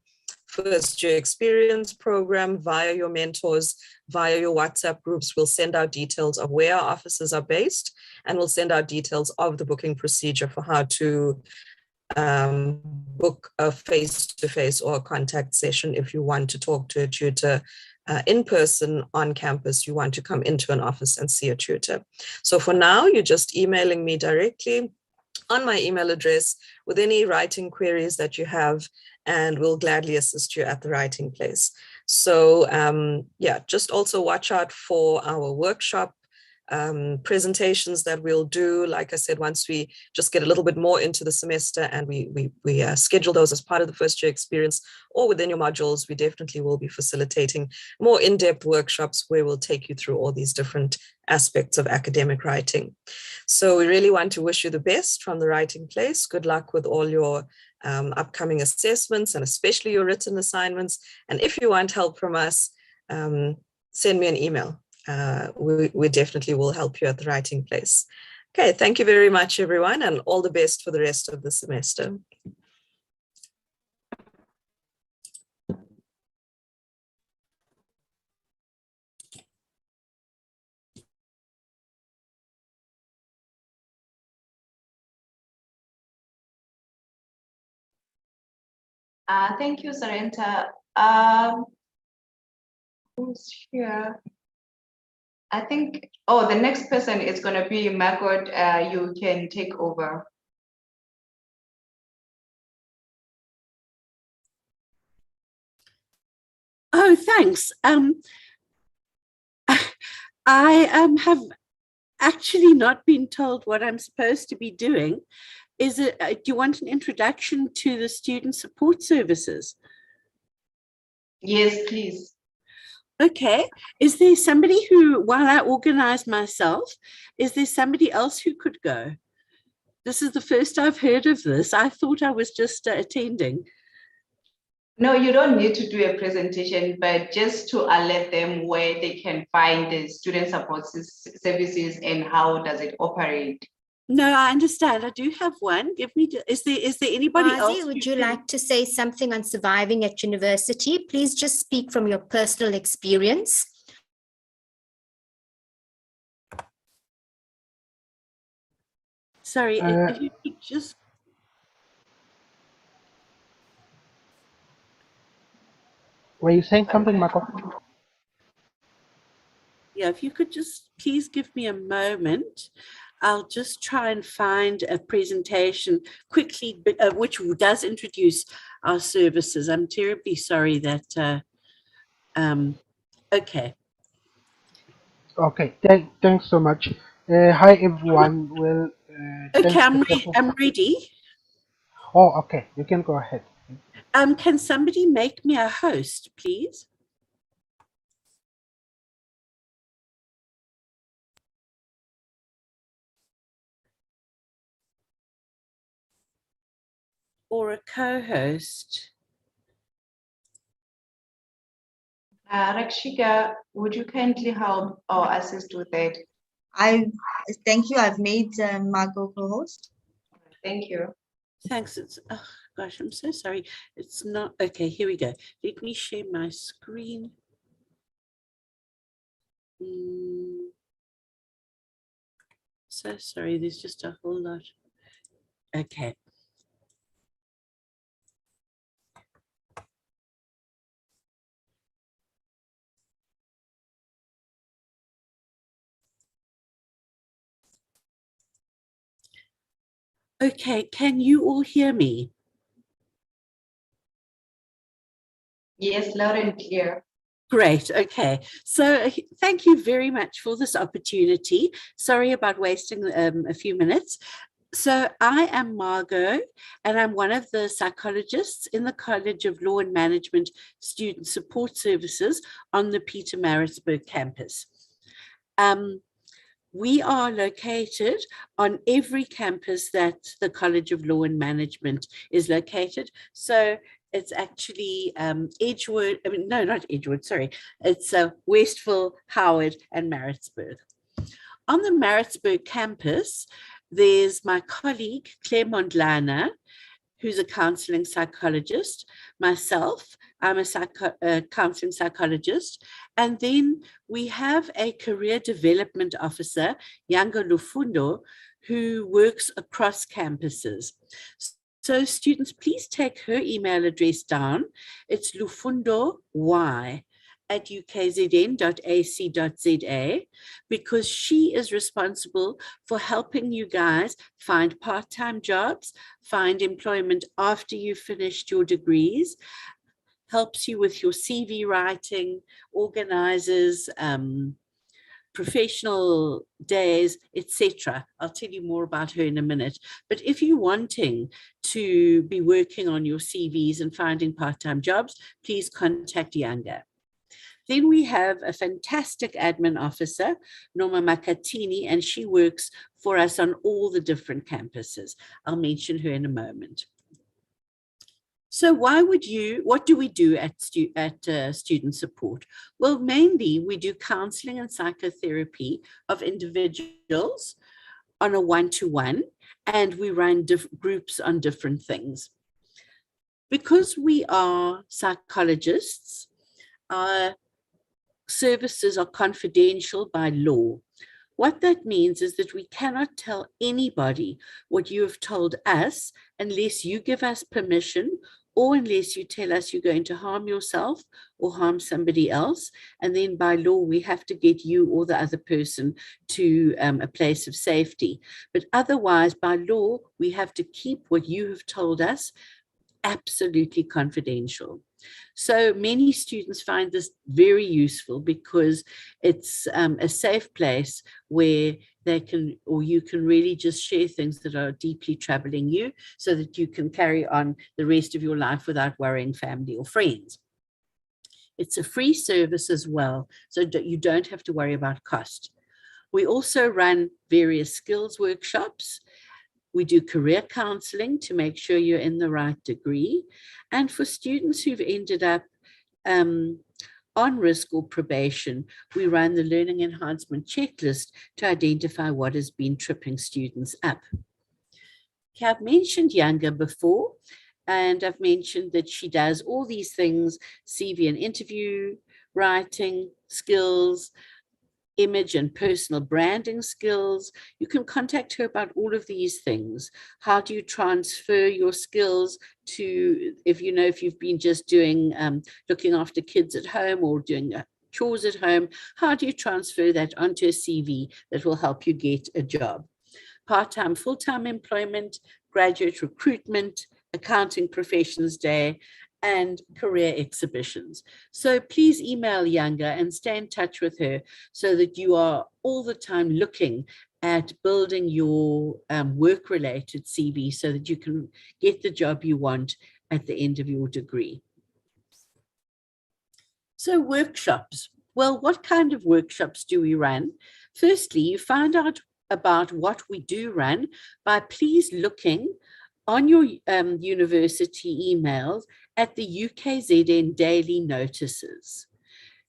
first year experience program via your mentors, via your WhatsApp groups. We'll send out details of where our offices are based, and we'll send out details of the booking procedure for how to book a face-to-face or a contact session if you want to talk to a tutor in person on campus, you want to come into an office and see a tutor. So for now, you're just emailing me directly on my email address with any writing queries that you have, and we'll gladly assist you at the writing place. So yeah, just also watch out for our workshop presentations that we'll do. Like I said, once we just get a little bit more into the semester and we schedule those as part of the first year experience or within your modules, we definitely will be facilitating more in-depth workshops where we'll take you through all these different aspects of academic writing. So we really want to wish you the best from the writing place. Good luck with all your upcoming assessments and especially your written assignments. And if you want help from us, send me an email. we definitely will help you at the writing place. Okay, thank you very much, everyone, and all the best for the rest of the semester. Thank you, Sarenta. Who's here? I think, oh, the next person is going to be Margot. You can take over. Oh, thanks. I have actually not been told what I'm supposed to be doing. Is it? Do you want an introduction to the student support services? Yes, please. Okay. Is there somebody who, while I organize myself, is there somebody else who could go? This is the first I've heard of this. I thought I was just attending. No, you don't need to do a presentation, but just to alert them where they can find the student support services and how does it operate. No, I understand. I do have one. Give me. Is there anybody else? Would you like to say something on surviving at university? Please just speak from your personal experience. Sorry, if you could just. Were you saying something, Marco? Yeah, if you could just please give me a moment. I'll just try and find a presentation quickly, which does introduce our services. I'm terribly sorry that, okay. Okay, thanks so much. Hi, everyone. Well, okay, I'm ready. Oh, okay, you can go ahead. Can somebody make me a host, please? Or a co-host? Rakshika, would you kindly help or assist with that? Thank you. I've made Margot co-host. Thank you. Thanks. It's, oh gosh, I'm so sorry. It's not, okay, here we go. Let me share my screen. So sorry, there's just a whole lot. Okay. Okay, can you all hear me? Yes, loud and clear. Great. Okay. So thank you very much for this opportunity. Sorry about wasting a few minutes. So I am Margot, and I'm one of the psychologists in the College of Law and Management Student Support Services on the Pietermaritzburg campus. We are located on every campus that the College of Law and Management is located. So it's actually Edgewood, I mean, no, not Edgewood, sorry. It's Westville, Howard, and Maritzburg. On the Maritzburg campus, there's my colleague, Claire Mondlana, who's a counseling psychologist, myself, I'm a counseling psychologist, and then we have a career development officer, Yanga Lufundo, who works across campuses. So students, please take her email address down. It's lufundo@ukzn.ac.za, because she is responsible for helping you guys find part-time jobs, find employment after you've finished your degrees, helps you with your CV writing, organizes professional days, etc. I'll tell you more about her in a minute. But if you're wanting to be working on your CVs and finding part-time jobs, please contact Yanga. Then we have a fantastic admin officer, Norma Makatini, and she works for us on all the different campuses. I'll mention her in a moment. So what do we do at student support? Well, mainly we do counseling and psychotherapy of individuals on a one-to-one, and we run groups on different things. Because we are psychologists, our services are confidential by law. What that means is that we cannot tell anybody what you have told us unless you give us permission, or unless you tell us you're going to harm yourself or harm somebody else. And then by law, we have to get you or the other person to a place of safety. But otherwise, by law, we have to keep what you have told us absolutely confidential. So many students find this very useful because it's a safe place where they can, or you can really just share things that are deeply troubling you so that you can carry on the rest of your life without worrying family or friends. It's a free service as well, so you don't have to worry about cost. We also run various skills workshops. We do career counseling to make sure you're in the right degree. And for students who've ended up on risk or probation, we run the learning enhancement checklist to identify what has been tripping students up. Okay, I've mentioned Younger before, and I've mentioned that she does all these things: CV and interview writing skills, image and personal branding skills. You can contact her about all of these things. How do you transfer your skills to, if you've been just doing looking after kids at home or doing chores at home, how do you transfer that onto a CV that will help you get a job? Part-time, full-time employment, graduate recruitment, accounting professions day, and career exhibitions. So please email Younger and stay in touch with her so that you are all the time looking at building your work-related CV so that you can get the job you want at the end of your degree. So workshops. Well, what kind of workshops do we run? Firstly, you find out about what we do run by please looking on your university emails at the UKZN daily notices.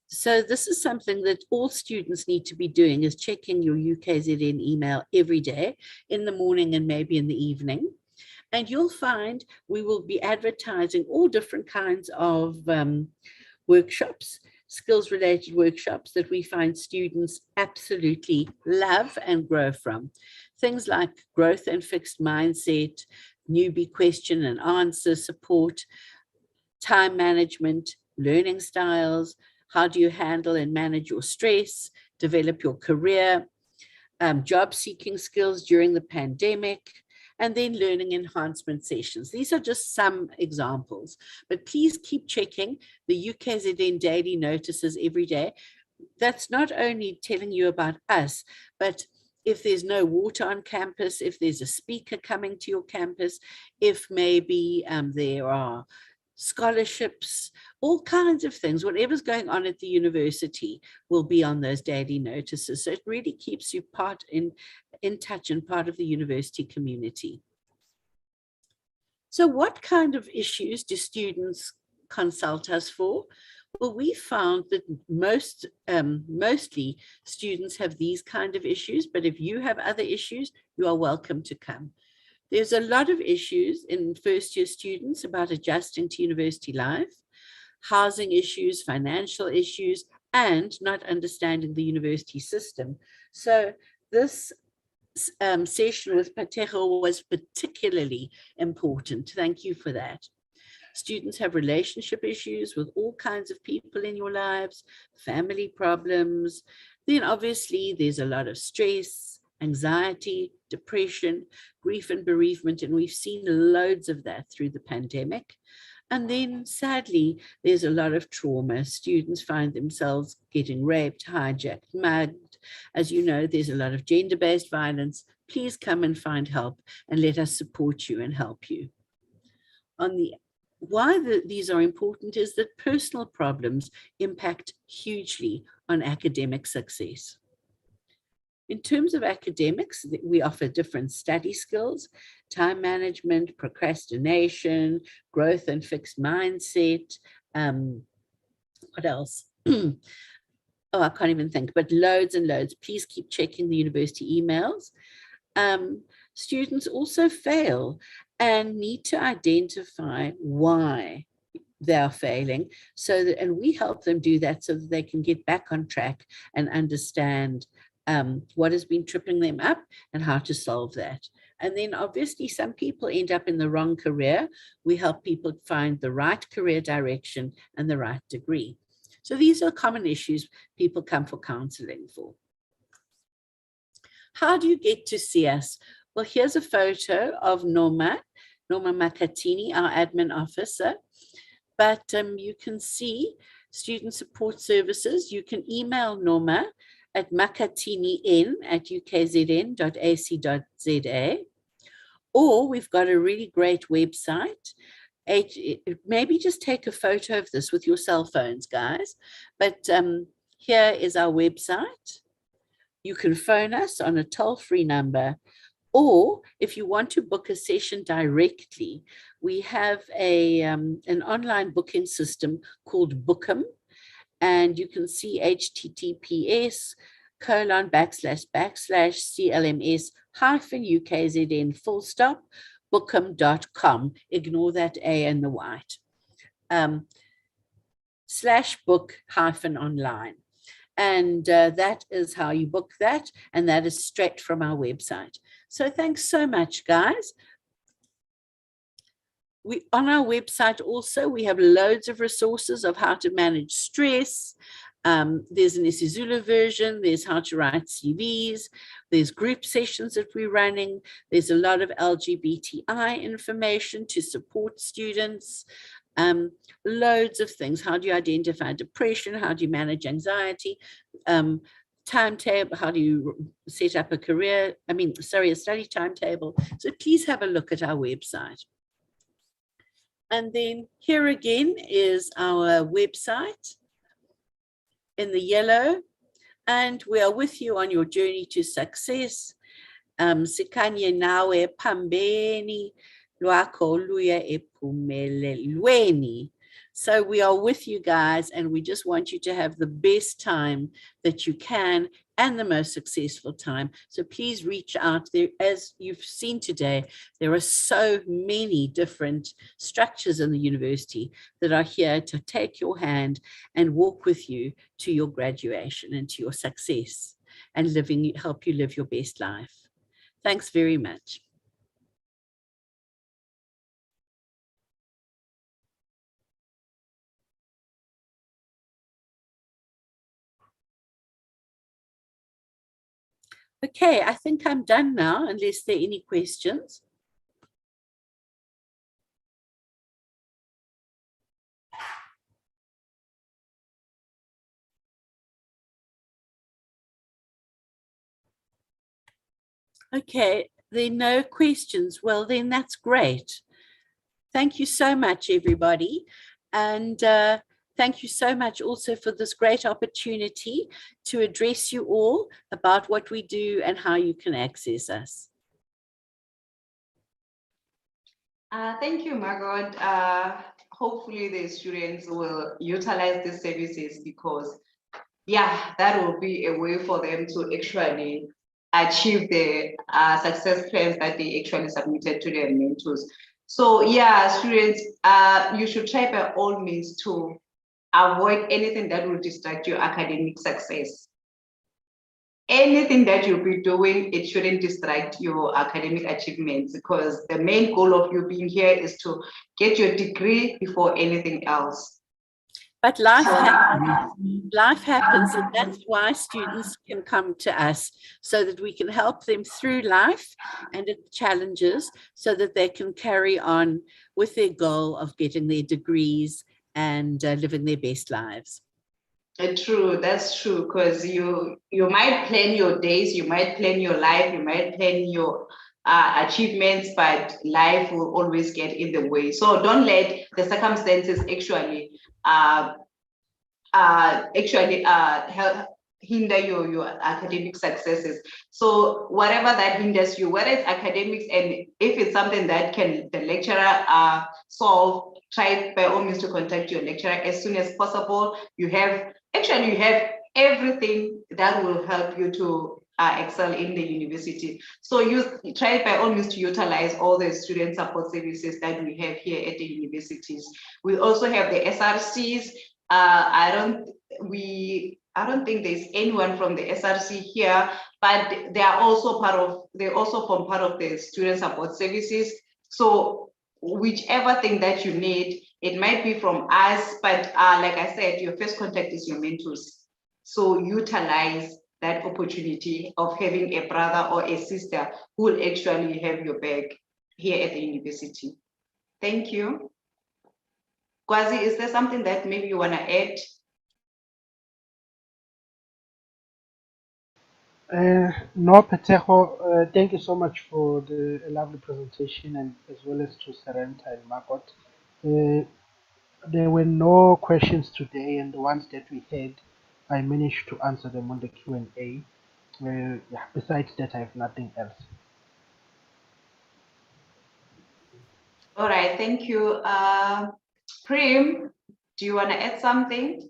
So this is something that all students need to be doing, is checking your UKZN email every day in the morning and maybe in the evening. And you'll find we will be advertising all different kinds of workshops, skills-related workshops that we find students absolutely love and grow from. Things like growth and fixed mindset, newbie question and answer support, time management, learning styles, how do you handle and manage your stress, develop your career, job seeking skills during the pandemic, and then learning enhancement sessions. These are just some examples, but please keep checking the UKZN daily notices every day. That's not only telling you about us, but if there's no water on campus, if there's a speaker coming to your campus, if maybe there are scholarships, all kinds of things, whatever's going on at the university will be on those daily notices. So it really keeps you in touch and part of the university community. So what kind of issues do students consult us for? Well, we found that mostly students have these kind of issues, but if you have other issues, you are welcome to come. There's a lot of issues in first-year students about adjusting to university life, housing issues, financial issues, and not understanding the university system. So this session with Patejo was particularly important. Thank you for that. Students have relationship issues with all kinds of people in your lives, family problems. Then obviously there's a lot of stress, anxiety, depression, grief and bereavement, and we've seen loads of that through the pandemic. And then sadly, there's a lot of trauma. Students find themselves getting raped, hijacked, mugged. As you know, there's a lot of gender-based violence. Please come and find help and let us support you and help you. Why these are important is that personal problems impact hugely on academic success. In terms of academics, we offer different study skills, time management, procrastination, growth and fixed mindset. What else? Oh, I can't even think, but loads and loads. Please keep checking the university emails. Students also fail and need to identify why they are failing, and we help them do that so that they can get back on track and understand what has been tripping them up and how to solve that. And then obviously some people end up in the wrong career. We help people find the right career direction and the right degree. So these are common issues people come for counseling for. How do you get to see us? Well, here's a photo of Norma Makatini, our admin officer. But you can see student support services. You can email Norma at makatinin@ukzn.ac.za, or we've got a really great website. Maybe just take a photo of this with your cell phones, guys. But here is our website. You can phone us on a toll-free number, or if you want to book a session directly, we have an online booking system called Bookem, and you can see https://CLMS-UKZN bookem.com. Ignore that A and the white. /book-online. And that is how you book that. And that is straight from our website. So thanks so much, guys. On our website also, we have loads of resources of how to manage stress. There's an isiZulu version. There's how to write CVs. There's group sessions that we're running. There's a lot of LGBTI information to support students. Loads of things. How do you identify depression? How do you manage anxiety? Timetable, how do you set up a study timetable? So please have a look at our website. And then here again is our website in the yellow, and we are with you on your journey to success. Sikanye nawe pambeni lwakho luya ephumelelweni. So we are with you guys, and we just want you to have the best time that you can and the most successful time. So please reach out there. As you've seen today, there are so many different structures in the university that are here to take your hand and walk with you to your graduation and to your success and help you live your best life. Thanks very much. Okay, I think I'm done now, unless there are any questions. Okay, there are no questions. Well, then that's great. Thank you so much, everybody. And thank you so much also for this great opportunity to address you all about what we do and how you can access us. Thank you, Margot. Hopefully the students will utilize these services, because that will be a way for them to actually achieve the success plans that they actually submitted to their mentors. So students, you should try by all means to avoid anything that will distract your academic success. Anything that you'll be doing, it shouldn't distract your academic achievements, because the main goal of you being here is to get your degree before anything else. But life happens, and that's why students can come to us, so that we can help them through life and its challenges, so that they can carry on with their goal of getting their degrees and living their best lives. True, that's true, because you might plan your days, you might plan your life, you might plan your achievements, but life will always get in the way. So don't let the circumstances actually hinder your academic successes. So whatever that hinders you, whether it's academics, and if it's something that can the lecturer solve, try by all means to contact your lecturer as soon as possible. You have everything that will help you to excel in the university. So try by all means to utilize all the student support services that we have here at the universities. We also have the SRCs. I don't think there's anyone from the SRC here, but they also form part of the student support services. So whichever thing that you need, it might be from us, but like I said, your first contact is your mentors. So utilize that opportunity of having a brother or a sister who will actually have your back here at the university. Thank you. Kwazi, is there something that maybe you want to add? No, Petejo, thank you so much for the lovely presentation, and as well as to Sarenta and Margot. There were no questions today, and the ones that we had, I managed to answer them on the Q&A. Yeah, besides that, I have nothing else. All right, thank you. Prim, do you want to add something?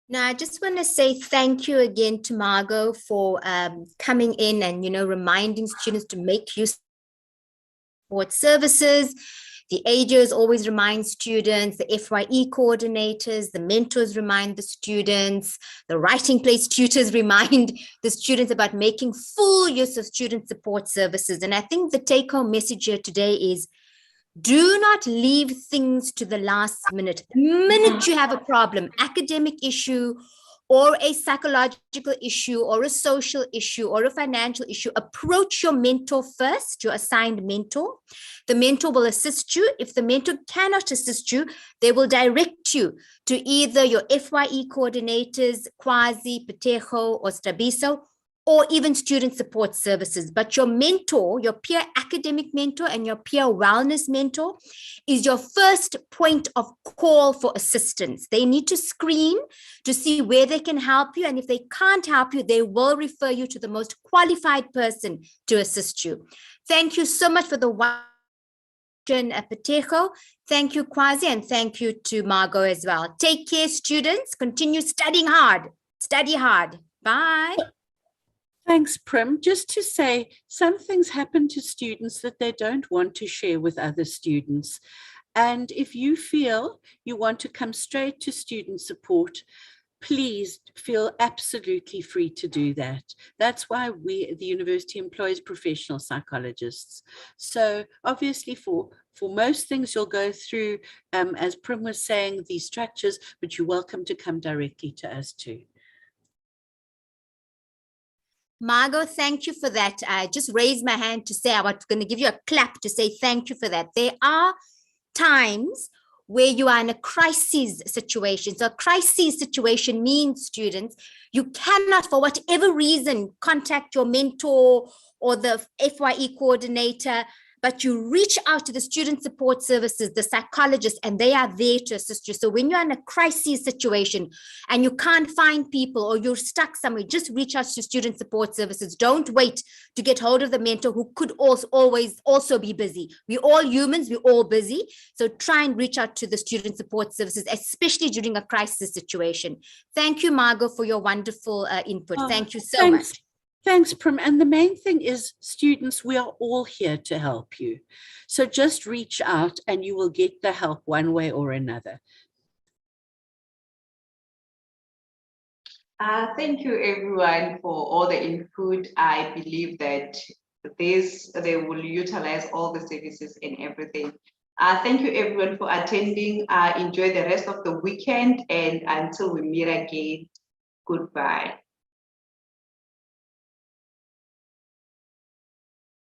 Now, I just want to say thank you again to Margot for coming in and, reminding students to make use of support services. The AJOs always remind students, the FYE coordinators, the mentors remind the students, the writing place tutors remind the students about making full use of student support services. And I think the take-home message here today is, do not leave things to the last minute. The minute you have a problem, academic issue, or a psychological issue, or a social issue, or a financial issue, approach your mentor first, your assigned mentor. The mentor will assist you. If the mentor cannot assist you, they will direct you to either your FYE coordinators, Kwazi, Petejo, or Stabiso, or even student support services. But your mentor, your peer academic mentor and your peer wellness mentor is your first point of call for assistance. They need to screen to see where they can help you. And if they can't help you, they will refer you to the most qualified person to assist you. Thank you so much for the Petejo. Thank you, Kwazi, and thank you to Margot as well. Take care, students. Continue studying hard. Study hard. Bye. Thanks, Prim. Just to say, some things happen to students that they don't want to share with other students. And if you feel you want to come straight to student support, please feel absolutely free to do that. That's why the university employs professional psychologists. So obviously for most things you'll go through, as Prim was saying, these structures, but you're welcome to come directly to us too. Margot, thank you for that. I just raised my hand to say I was going to give you a clap to say thank you for that. There are times where you are in a crisis situation. So a crisis situation means, students, you cannot, for whatever reason, contact your mentor or the FYE coordinator, but you reach out to the student support services, the psychologists, and they are there to assist you. So when you're in a crisis situation and you can't find people or you're stuck somewhere, just reach out to student support services. Don't wait to get hold of the mentor who could always be busy. We're all humans, we're all busy. So try and reach out to the student support services, especially during a crisis situation. Thank you, Margot, for your wonderful input. Thank you so much. Thanks, Prim. And the main thing is, students, we are all here to help you. So just reach out and you will get the help one way or another. Thank you, everyone, for all the input. I believe that they will utilize all the services and everything. Thank you, everyone, for attending. Enjoy the rest of the weekend, and until we meet again, goodbye.